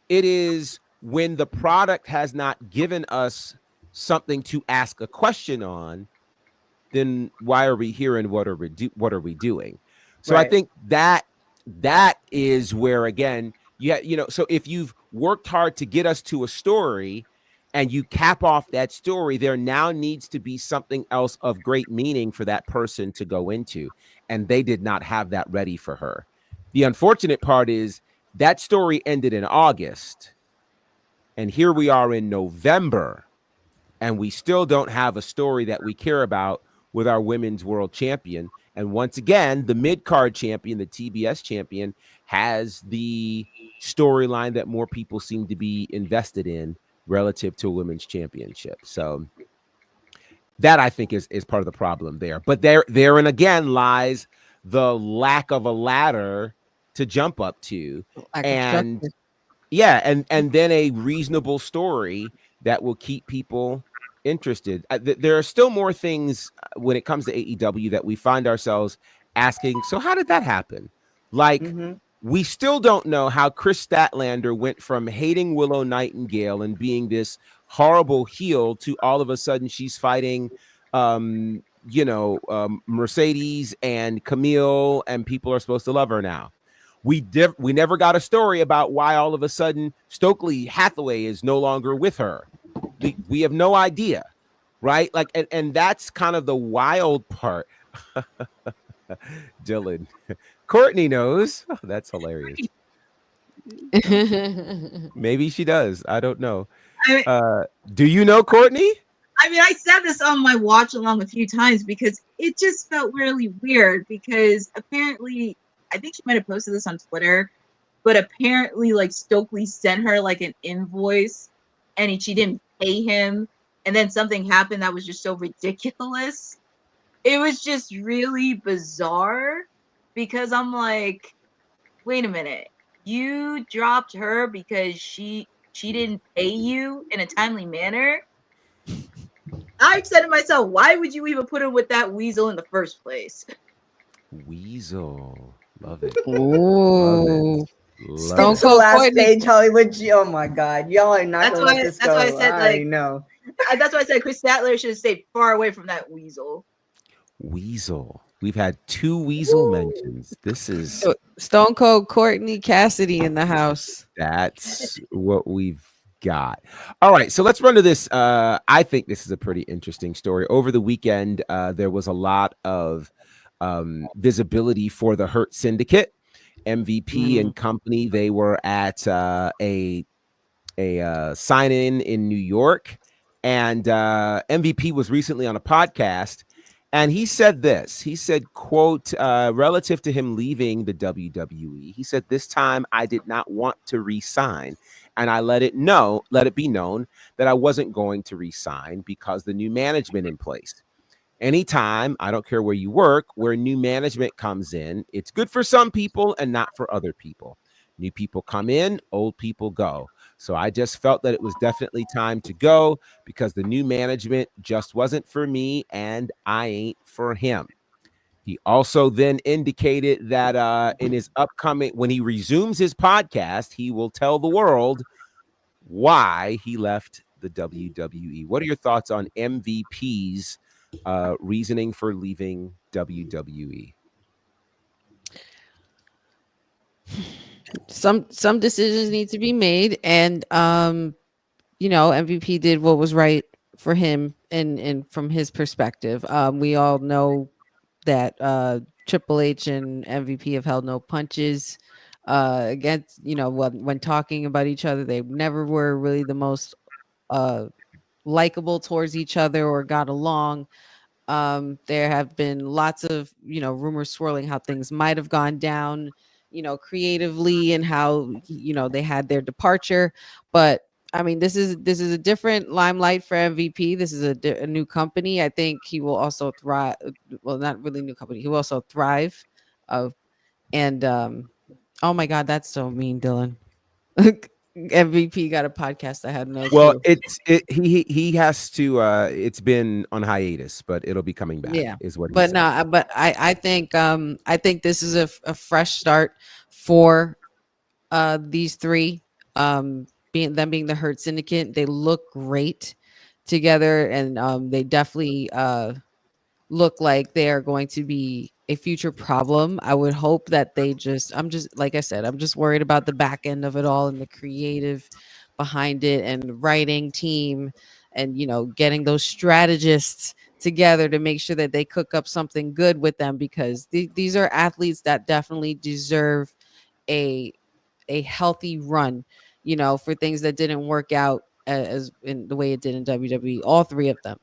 It is when the product has not given us something to ask a question on, then why are we here and what are we doing? So Right. I think that is where, again, so if you've worked hard to get us to a story and you cap off that story, there now needs to be something else of great meaning for that person to go into. And they did not have that ready for her. The unfortunate part is that story ended in August. And here we are in November, and we still don't have a story that we care about with our women's world champion. And once again, the mid-card champion, the TBS champion, has the storyline that more people seem to be invested in relative to a women's championship. So that, I think, is part of the problem there. But therein again lies the lack of a ladder to jump up to. And yeah, and then a reasonable story that will keep people interested. There are still more things when it comes to AEW that we find ourselves asking, so how did that happen? Like, we still don't know how Chris Statlander went from hating Willow Nightingale and being this horrible heel to all of a sudden she's fighting Mercedes and Camille, and people are supposed to love her now. We never got a story about why all of a sudden Stokely Hathaway is no longer with her. We have no idea, right? Like, and that's kind of the wild part. Dylan, Courtney knows. Oh, that's hilarious. Maybe she does. I don't know. Do you know Courtney? I mean, I said this on my watch along a few times because it just felt really weird, because apparently, I think she might have posted this on Twitter, but apparently, like, Stokely sent her like an invoice and she didn't pay him, and then something happened that was just so ridiculous. It was just really bizarre, because I'm like, wait a minute, you dropped her because she didn't pay you in a timely manner? I said to myself, why would you even put her with that weasel in the first place? Weasel. Love it. Ooh. Stone Cold last stage Hollywood. Oh my God, y'all are not gonna let this go. That's why I said, I know. That's why I said Chris Statler should have stayed far away from that weasel. Weasel. We've had 2 weasel mentions. This is Stone Cold Courtney Cassidy in the house. That's what we've got. All right, so let's run to this. I think this is a pretty interesting story. Over the weekend, there was a lot of visibility for the Hurt Syndicate. MVP and company, they were at a sign-in in New York, and MVP was recently on a podcast, and he said this. He said, quote, relative to him leaving the WWE, he said, "This time I did not want to re-sign, and I let it be known that I wasn't going to re-sign because the new management in place. Anytime, I don't care where you work, where new management comes in, it's good for some people and not for other people. New people come in, old people go. So I just felt that it was definitely time to go because the new management just wasn't for me and I ain't for him." He also then indicated that in his upcoming, when he resumes his podcast, he will tell the world why he left the WWE. What are your thoughts on MVP's reasoning for leaving WWE? Some decisions need to be made, and MVP did what was right for him and from his perspective. We all know that Triple H and MVP have held no punches against, when talking about each other. They never were really the most likable towards each other or got along. There have been lots of, rumors swirling how things might have gone down, creatively, and how, they had their departure. But I mean, this is a different limelight for MVP. This is a new company. I think he will also thrive. Well, not really new company. He will also thrive. And oh my God, that's so mean, Dylan. MVP got a podcast. I had no Well, clue. he has to. It's been on hiatus, but it'll be coming back. Yeah, Is what he but said. no, but I think this is a fresh start for these three, being the Hurt Syndicate. They look great together, and they definitely look like they are going to be a future problem. I would hope that I'm just, like I said, I'm just worried about the back end of it all and the creative behind it and writing team, and getting those strategists together to make sure that they cook up something good with them, because these are athletes that definitely deserve a healthy run, for things that didn't work out as in the way it did in WWE, all three of them.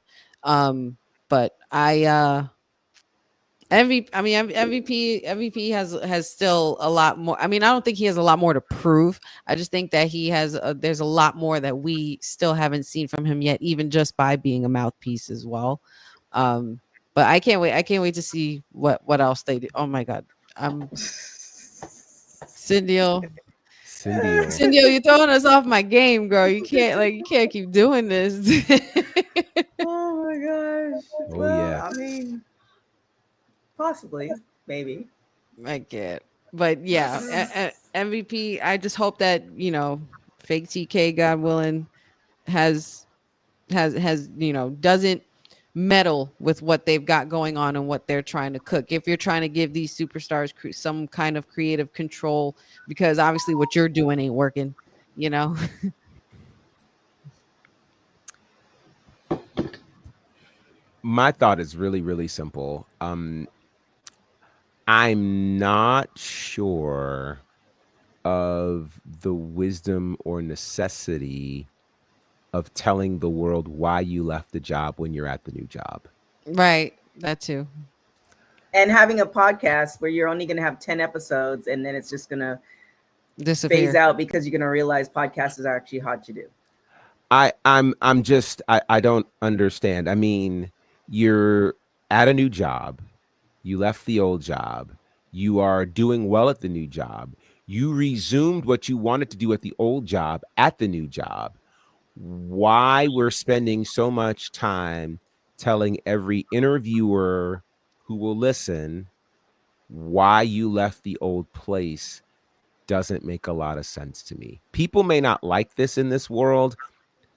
But MVP has still a lot more. I mean, I don't think he has a lot more to prove. I just think that there's a lot more that we still haven't seen from him yet, even just by being a mouthpiece as well. But I can't wait. I can't wait to see what else they do. Oh my God. Cindy, you're throwing us off my game, girl. You can't keep doing this. Oh my gosh. Oh, Well, yeah. I mean, possibly, maybe. I get, but yeah, MVP. I just hope that fake TK, God willing, has doesn't meddle with what they've got going on and what they're trying to cook. If you're trying to give these superstars some kind of creative control, because obviously what you're doing ain't working, My thought is really, really simple. I'm not sure of the wisdom or necessity of telling the world why you left the job when you're at the new job. Right. That too. And having a podcast where you're only going to have 10 episodes and then it's just going to Disappear. phase out because you're going to realize podcasts are actually hard to do. I don't understand. I mean, you're at a new job. You left the old job. You are doing well at the new job. You resumed what you wanted to do at the old job at the new job. Why we're spending so much time telling every interviewer who will listen why you left the old place doesn't make a lot of sense to me. People may not like this in this world,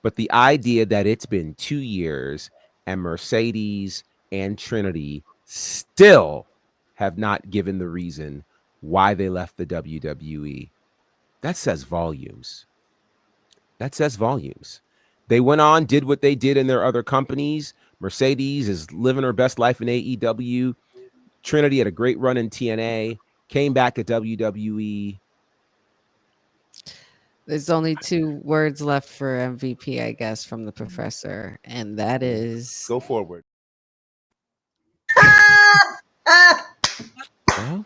but the idea that it's been 2 years and Mercedes and Trinity still have not given the reason why they left the WWE, that says volumes. That says volumes. They went on, did what they did in their other companies. Mercedes is living her best life in AEW. Trinity had a great run in TNA, came back at WWE. There's only 2 words left for MVP, I guess, from the professor, and that is Go forward. Well,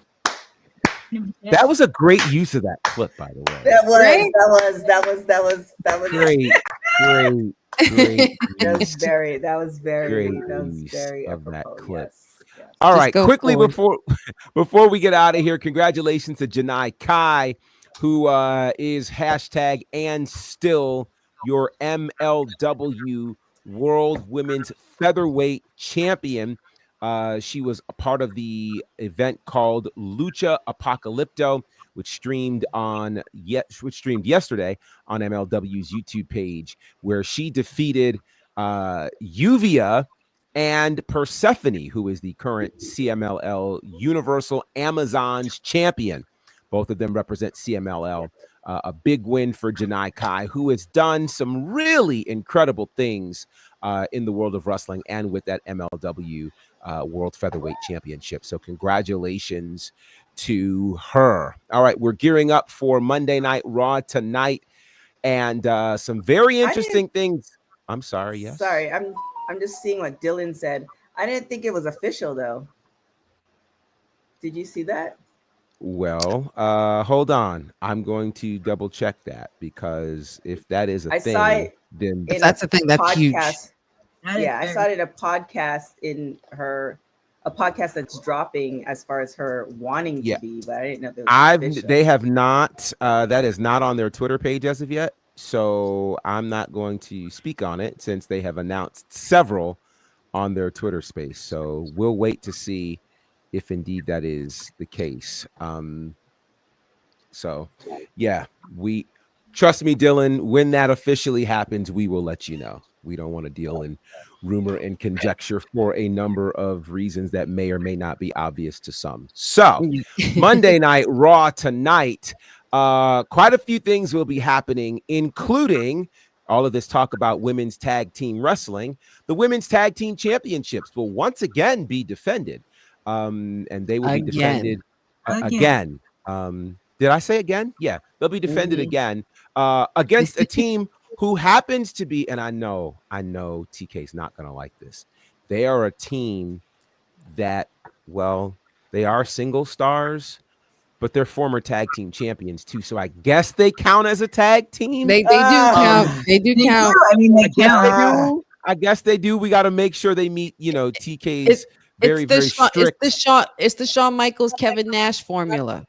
that was a great use of that clip, by the way. That was Right? Great. That was very of that apropos. clip. Yes. All Just right, go quickly forward. before we get out of here, congratulations to Janai Kai, who is hashtag and still your MLW World Women's Featherweight Champion. She was a part of the event called Lucha Apocalypto, which streamed yesterday on MLW's YouTube page, where she defeated Uvia and Persephone, who is the current CMLL Universal Amazons champion. Both of them represent CMLL. A big win for Janai Kai, who has done some really incredible things in the world of wrestling and with that MLW World Featherweight Championship. So congratulations to her. All right, we're gearing up for Monday Night Raw tonight, and some very interesting things. I'm sorry. Yes. Sorry, I'm just seeing what Dylan said. I didn't think it was official though. Did you see that? Well, hold on. I'm going to double check that, because if that is a I saw thing, it then in That's the thing. That's huge. podcast. That is Yeah, I very- saw it in a podcast a podcast that's dropping as far as her wanting Yeah. to be, but I didn't know if it was official. they have not. That is not on their Twitter page as of yet. So I'm not going to speak on it, since they have announced several on their Twitter space. So we'll wait to see if indeed that is the case. So yeah, we trust me, Dylan, when that officially happens, we will let you know. We don't want to deal in rumor and conjecture for a number of reasons that may or may not be obvious to some. So Monday Night Raw tonight, quite a few things will be happening, including all of this talk about women's tag team wrestling. The women's tag team championships will once again be defended, and they will be defended again. Did I say again? Yeah, they'll be defended again against a team who happens to be, and I know TK's not going to like this. They are a team that, well, they are single stars, but they're former tag team champions too. So I guess they count as a tag team. They do count. They do count. I mean, they count. I guess they do. We got to make sure they meet, TK's very strict. It's the Shawn Michaels, Kevin Nash formula.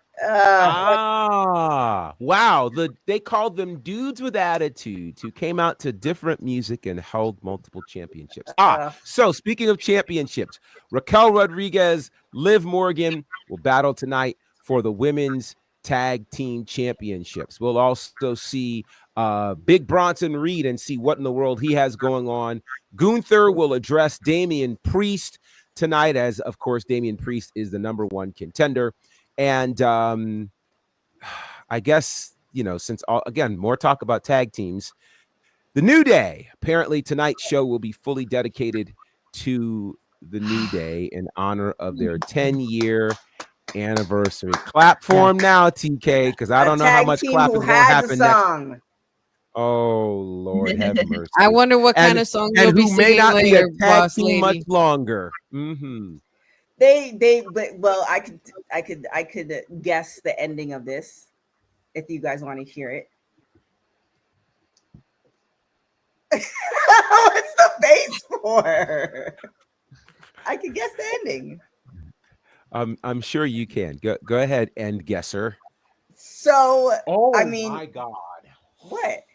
Wow. They called them dudes with attitudes who came out to different music and held multiple championships. So speaking of championships, Raquel Rodriguez, Liv Morgan will battle tonight for the women's tag team championships. We'll also see Big Bronson Reed and see what in the world he has going on. Gunther will address Damian Priest tonight, as of course Damian Priest is the #1 contender. And I guess, since more talk about tag teams, the New Day, apparently tonight's show will be fully dedicated to the New Day in honor of their 10-year anniversary. Clap for him now, TK, because I don't know how much clapping is going to happen next. Oh, Lord, have mercy. I wonder what kind of song you'll be singing not later, be a tag boss team lady. much longer. Mm-hmm. I could guess the ending of this if you guys want to hear it. What's the face for? I could guess the ending. I'm sure you can. Go ahead and guesser. So, my God. What?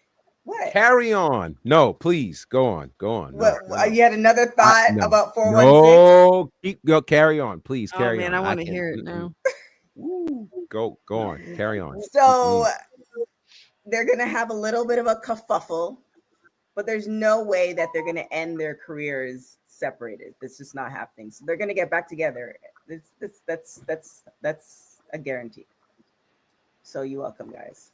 Carry on. No, please go on. No. You had another thought about 416? No, carry on, please. Carry on. I want to hear it now. Go on. Carry on. So they're gonna have a little bit of a kerfuffle, but there's no way that they're gonna end their careers separated. It's just not happening. So they're gonna get back together. That's a guarantee. So you're welcome, guys.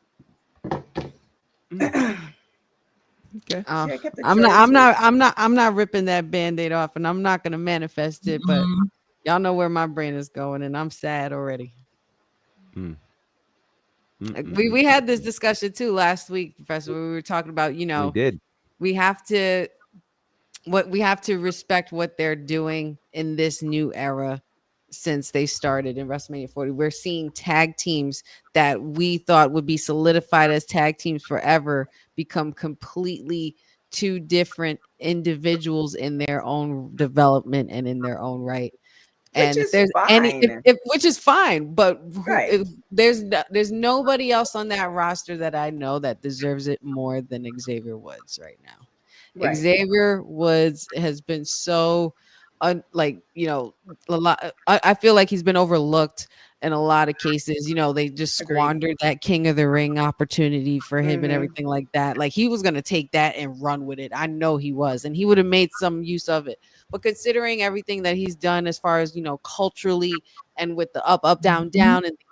Okay. I'm not ripping that Band-Aid off, and I'm not gonna manifest it, but y'all know where my brain is going, and I'm sad already. We had this discussion too last week, Professor. We were talking about, we have to respect what they're doing in this new era. Since they started in WrestleMania 40, we're seeing tag teams that we thought would be solidified as tag teams forever become completely two different individuals in their own development and in their own right. And if there's which is fine, but there's nobody else on that roster that I know that deserves it more than Xavier Woods right now. Right. Xavier Woods has been so a lot. I feel like he's been overlooked in a lot of cases. They just squandered that King of the Ring opportunity for him and everything like that. Like, he was going to take that and run with it. I know he was, and he would have made some use of it. But considering everything that he's done as far as, culturally and with the up, down, down, and the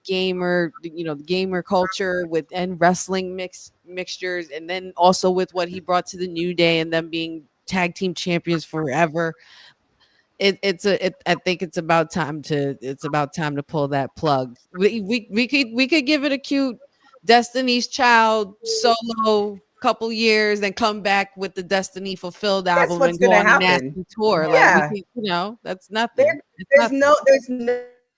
gamer culture and wrestling mixtures, and then also with what he brought to the New Day and them being tag team champions forever. I think it's about time to pull that plug. We could give it a cute Destiny's Child solo couple years, then come back with the Destiny Fulfilled That's album what's and go gonna on a happen. nasty tour. Yeah. Like, that's nothing. There's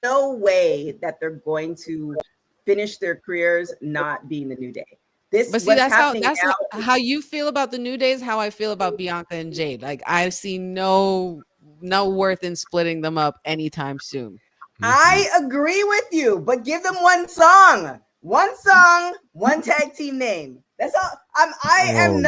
no way that they're going to finish their careers not being the New Day. But see, how you feel about the New Day is how I feel about Bianca and Jade. Like, I see no worth in splitting them up anytime soon. I agree with you, but give them one song, one tag team name. That's all. I am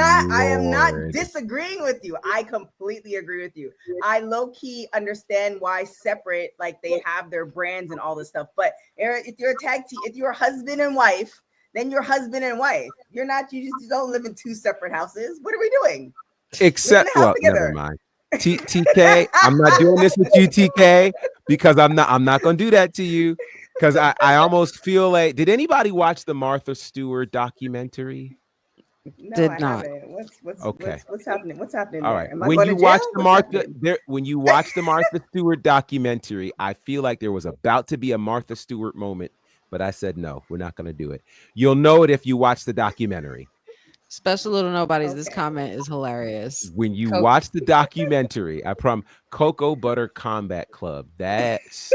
not disagreeing with you. I completely agree with you. I low key understand why separate, like they have their brands and all this stuff. But if you're a tag team, if you're husband and wife, then you're husband and wife. You just don't live in two separate houses. What are we doing? Except, well, never mind. TK, I'm not doing this with you, TK, because I'm not going to do that to you. Because I almost feel like, did anybody watch the Martha Stewart documentary? No, Did I not. haven't. What's happening? What's happening? All there? right. Am I When going you to jail? watch What's when you watch the Martha Stewart documentary, I feel like there was about to be a Martha Stewart moment, but I said no, we're not going to do it. You'll know it if you watch the documentary. Special Little Nobodies. This comment is hilarious. When you watch the documentary, I promise, Cocoa Butter Combat Club. That's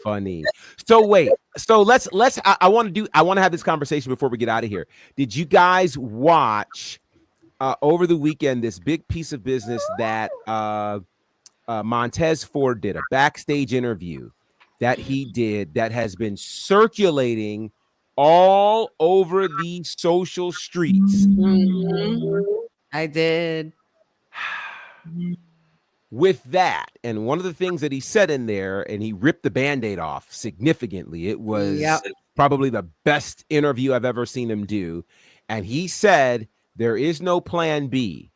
funny. So wait. So let's. I want to have this conversation before we get out of here. Did you guys watch over the weekend this big piece of business that Montez Ford did, a backstage interview that he did that has been circulating all over the social streets? I did. With that, and one of the things that he said in there, and he ripped the Band-Aid off significantly. It was probably the best interview I've ever seen him do. And he said there is no plan B.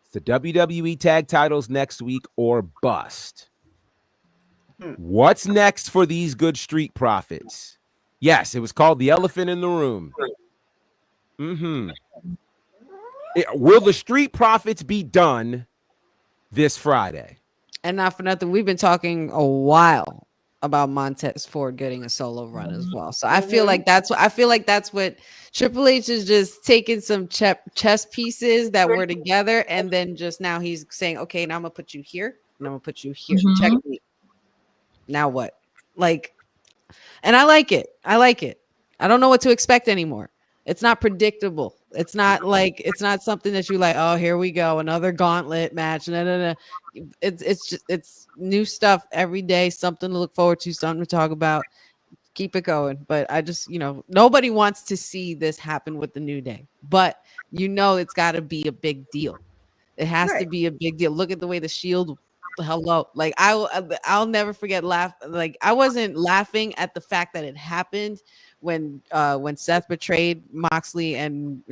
It's the WWE tag titles next week or bust. What's next for these good street profits? Yes, it was called the elephant in the room. Will the street profits be done this Friday? And not for nothing, we've been talking a while about Montez Ford getting a solo run as well. So I feel like that's what Triple H is just taking some chess pieces that were together, and then just now he's saying, okay, now I'm gonna put you here, and I'm gonna put you here. Check me. Now what? Like, and I like it. I don't know what to expect anymore. It's not predictable. It's not something that you like, oh, here we go, another gauntlet match. No. It's new stuff every day, something to look forward to, something to talk about. Keep it going. But I just, nobody wants to see this happen with the New Day. But it's got to be a big deal. It has to be a big deal. Look at the way the Shield. Hello, like I'll never forget like I wasn't laughing at the fact that it happened when Seth betrayed Moxley and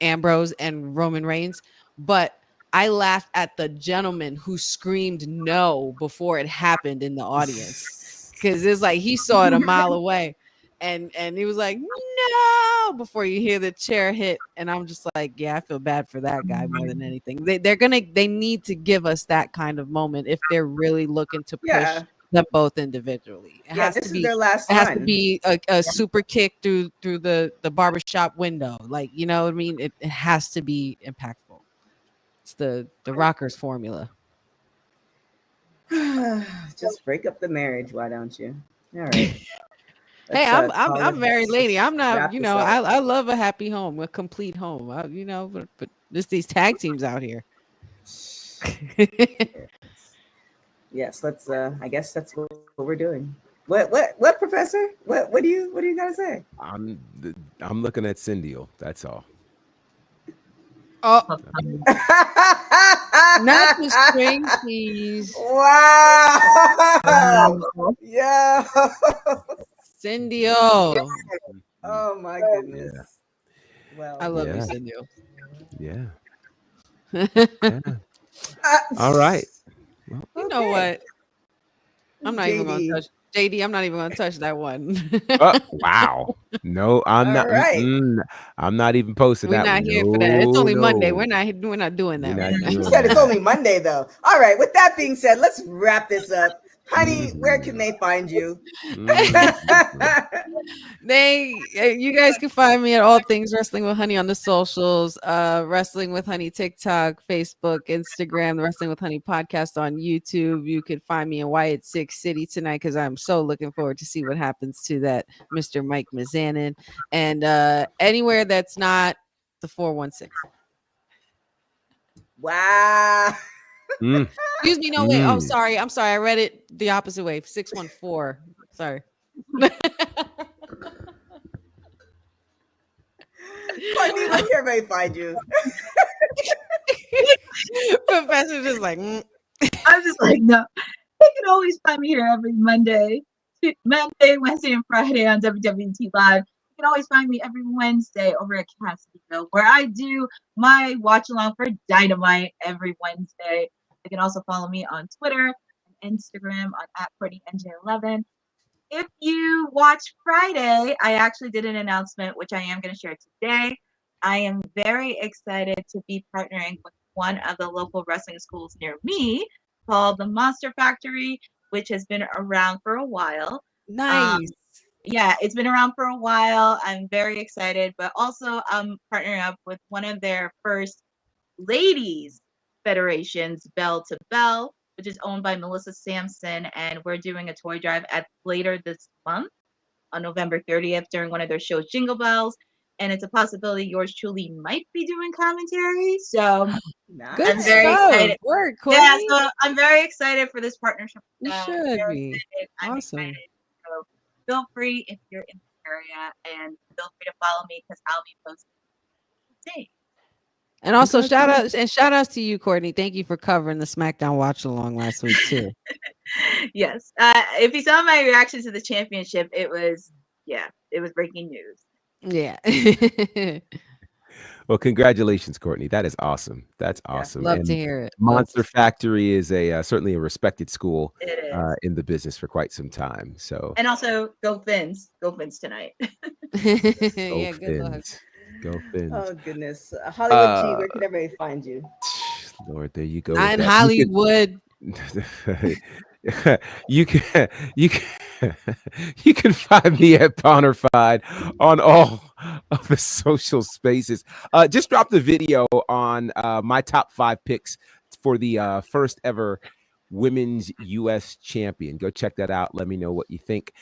Ambrose and Roman Reigns, but I laughed at the gentleman who screamed no before it happened in the audience, because it's like he saw it a mile away, and he was like no before you hear the chair hit, and I'm just like, yeah, I feel bad for that guy more than anything. They need to give us that kind of moment if they're really looking to push them both individually. It has to be their last run. It has to be a super kick through the barbershop window, like, you know what I mean? It has to be impactful. It's the Rockers formula. Just break up the marriage, why don't you? All right. Hey, I'm a married lady. I'm not, I love a happy home, a complete home. But just these tag teams out here. Yes, let's. I guess that's what we're doing. What, Professor? What do you gotta say? I'm looking at Cindy. That's all. Oh, not the string keys. Wow. Yeah. Cindy. Oh my goodness. Yeah. Well, I love you, Cindy. Yeah. All right. Well, you know what? I'm not even going to touch JD. I'm not even going to touch that one. Wow. No, I'm not. Right. I'm not even posting that. We're not here for that. It's only Monday. We're not doing that. You said it's only Monday, though. All right. With that being said, let's wrap this up. Honey, where can they find you? You guys can find me at all things Wrestling with Honey on the socials, Wrestling with Honey TikTok, Facebook, Instagram, the Wrestling with Honey podcast on YouTube. You can find me in Wyatt Six City tonight because I'm so looking forward to see what happens to that Mr. Mike Mizanin, and anywhere that's not the 416. Wow. Excuse me, no wait. Oh, sorry. I'm sorry. I read it the opposite way. 614. Sorry. Courtney, where can everybody find you? Professor just like I'm just like, no. They can always find me here every Monday, Wednesday, and Friday on WWT Live. You can always find me every Wednesday over at Cassidyville, where I do my watch along for Dynamite every Wednesday. You can also follow me on Twitter and Instagram on @CourtneyNJ11. If you watch Friday, I actually did an announcement, which I am going to share today. I am very excited to be partnering with one of the local wrestling schools near me called the Monster Factory, which has been around for a while. nice. Yeah, it's been around for a while. I'm very excited, but also I'm partnering up with one of their first ladies federations, Bell to Bell, which is owned by Melissa Sampson, and we're doing a toy drive later this month on November 30th during one of their shows, Jingle Bells, and it's a possibility yours truly might be doing commentary. So Nice. I'm very excited. Word, Yeah, Courtney. so I'm very excited for this partnership. You I'm should very be. excited. I'm Awesome. excited. So feel free if you're in the area, and feel free to follow me because I'll be posting today. And also shout outs to you, Courtney. Thank you for covering the SmackDown watch along last week too. Yes. If you saw my reaction to the championship, it was breaking news. Yeah. Well, congratulations, Courtney. That is awesome. That's awesome. Love And to hear it. Monster Factory is a certainly a respected school It is. in the business for quite some time. So And also go Finns tonight. Yeah, good luck. Fins. Go Fins. Oh goodness. Hollywood G, where can everybody find you? Lord, there you go. Not with in that. Hollywood. You can find me at bonnerfide on all of the social spaces. Just dropped a video on my top 5 picks for the first ever women's US champion. Go check that out. Let me know what you think.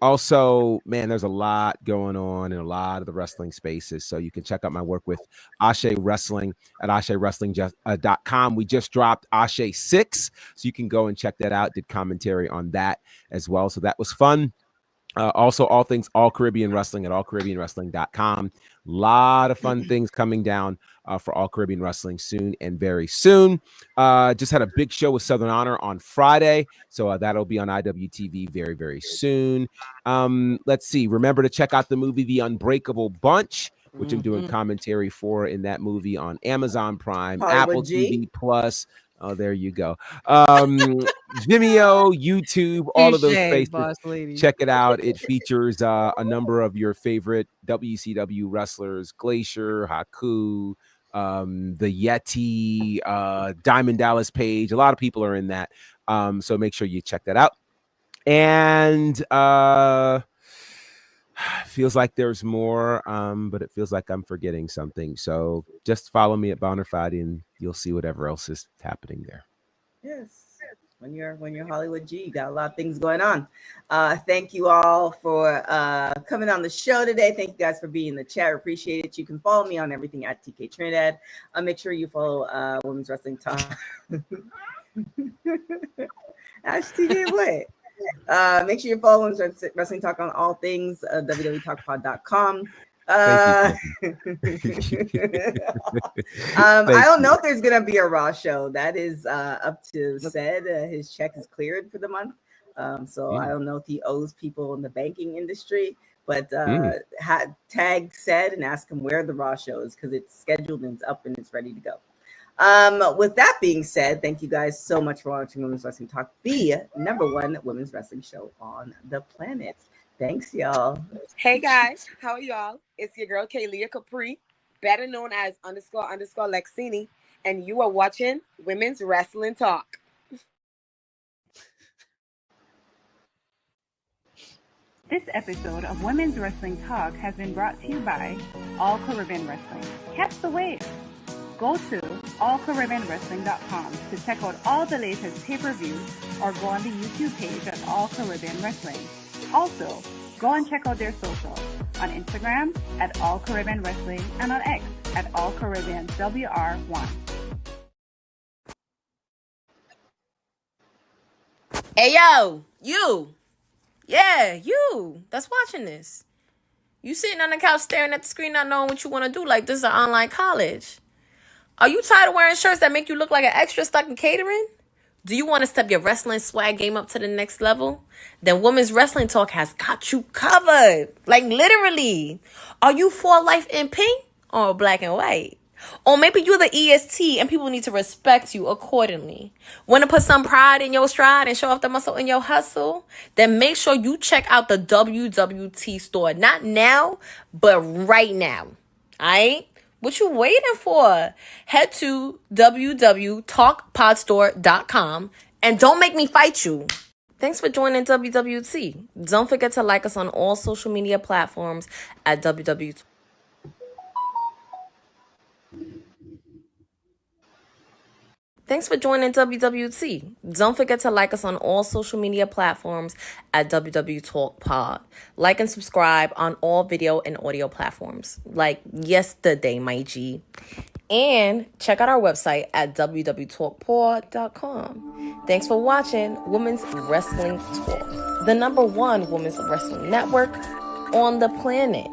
Also, man, there's a lot going on in a lot of the wrestling spaces. So you can check out my work with Ashe Wrestling at ashewrestling.com. We just dropped Ashe 6. So you can go and check that out. Did commentary on that as well. So that was fun. Also, all things All Caribbean Wrestling at allcaribbeanwrestling.com. A lot of fun things coming down for All Caribbean Wrestling soon and very soon. Just had a big show with Southern Honor on Friday. So that'll be on IWTV very, very soon. Let's see. Remember to check out the movie The Unbreakable Bunch, which I'm doing commentary for in that movie on Amazon Prime, Hollywood Apple G. TV Plus. Oh, there you go. Vimeo, YouTube, all of those Touche, places. boss lady. Check it out. It features a number of your favorite WCW wrestlers: Glacier, Haku, the Yeti, Diamond Dallas Page. A lot of people are in that. So make sure you check that out. And feels like there's more, but it feels like I'm forgetting something. So just follow me at bonnerfide and you'll see whatever else is happening there. Yes. When you're Hollywood G, you got a lot of things going on. Thank you all for coming on the show today. Thank you guys for being in the chat. Appreciate it. You can follow me on everything at TK Trinidad. Make sure you follow Women's Wrestling Talk. TK, what? Make sure you follow Women's Wrestling Talk on all things www.talkpod.com. I don't know if there's gonna be a Raw show. That is up to Ced. His check is cleared for the month, so I don't know if he owes people in the banking industry. But tag Ced and ask him where the Raw show is because it's scheduled and it's up and it's ready to go. With that being said, thank you guys so much for watching Women's Wrestling Talk, the _1 women's wrestling show on the planet. Thanks, y'all. Hey guys, how are y'all? It's your girl Kaylia Capri, better known as __ Lexini, and you are watching Women's Wrestling Talk. This episode of Women's Wrestling Talk has been brought to you by All Caribbean Wrestling. Catch the wave! Go to allcaribbeanwrestling.com to check out all the latest pay-per-views or go on the YouTube page at All Caribbean Wrestling. Also, go and check out their socials on Instagram at All Caribbean Wrestling and on X at All Caribbean WR1. Hey, yo, you. Yeah, you that's watching this. You sitting on the couch staring at the screen not knowing what you want to do like this is an online college. Are you tired of wearing shirts that make you look like an extra stuck in catering? Do you want to step your wrestling swag game up to the next level? Then Women's Wrestling Talk has got you covered. Like literally. Are you for life in pink or black and white? Or maybe you're the EST and people need to respect you accordingly. Want to put some pride in your stride and show off the muscle in your hustle? Then make sure you check out the WWT store. Not now, but right now. Alright? What you waiting for? Head to www.talkpodstore.com and don't make me fight you. Thanks for joining WWT. Don't forget to like us on all social media platforms at WWT. Thanks for joining WWT. Don't forget to like us on all social media platforms at WW Talk Pod. Like and subscribe on all video and audio platforms like yesterday, my G. And check out our website at www.talkpod.com. Thanks for watching Women's Wrestling Talk, the #1 women's wrestling network on the planet.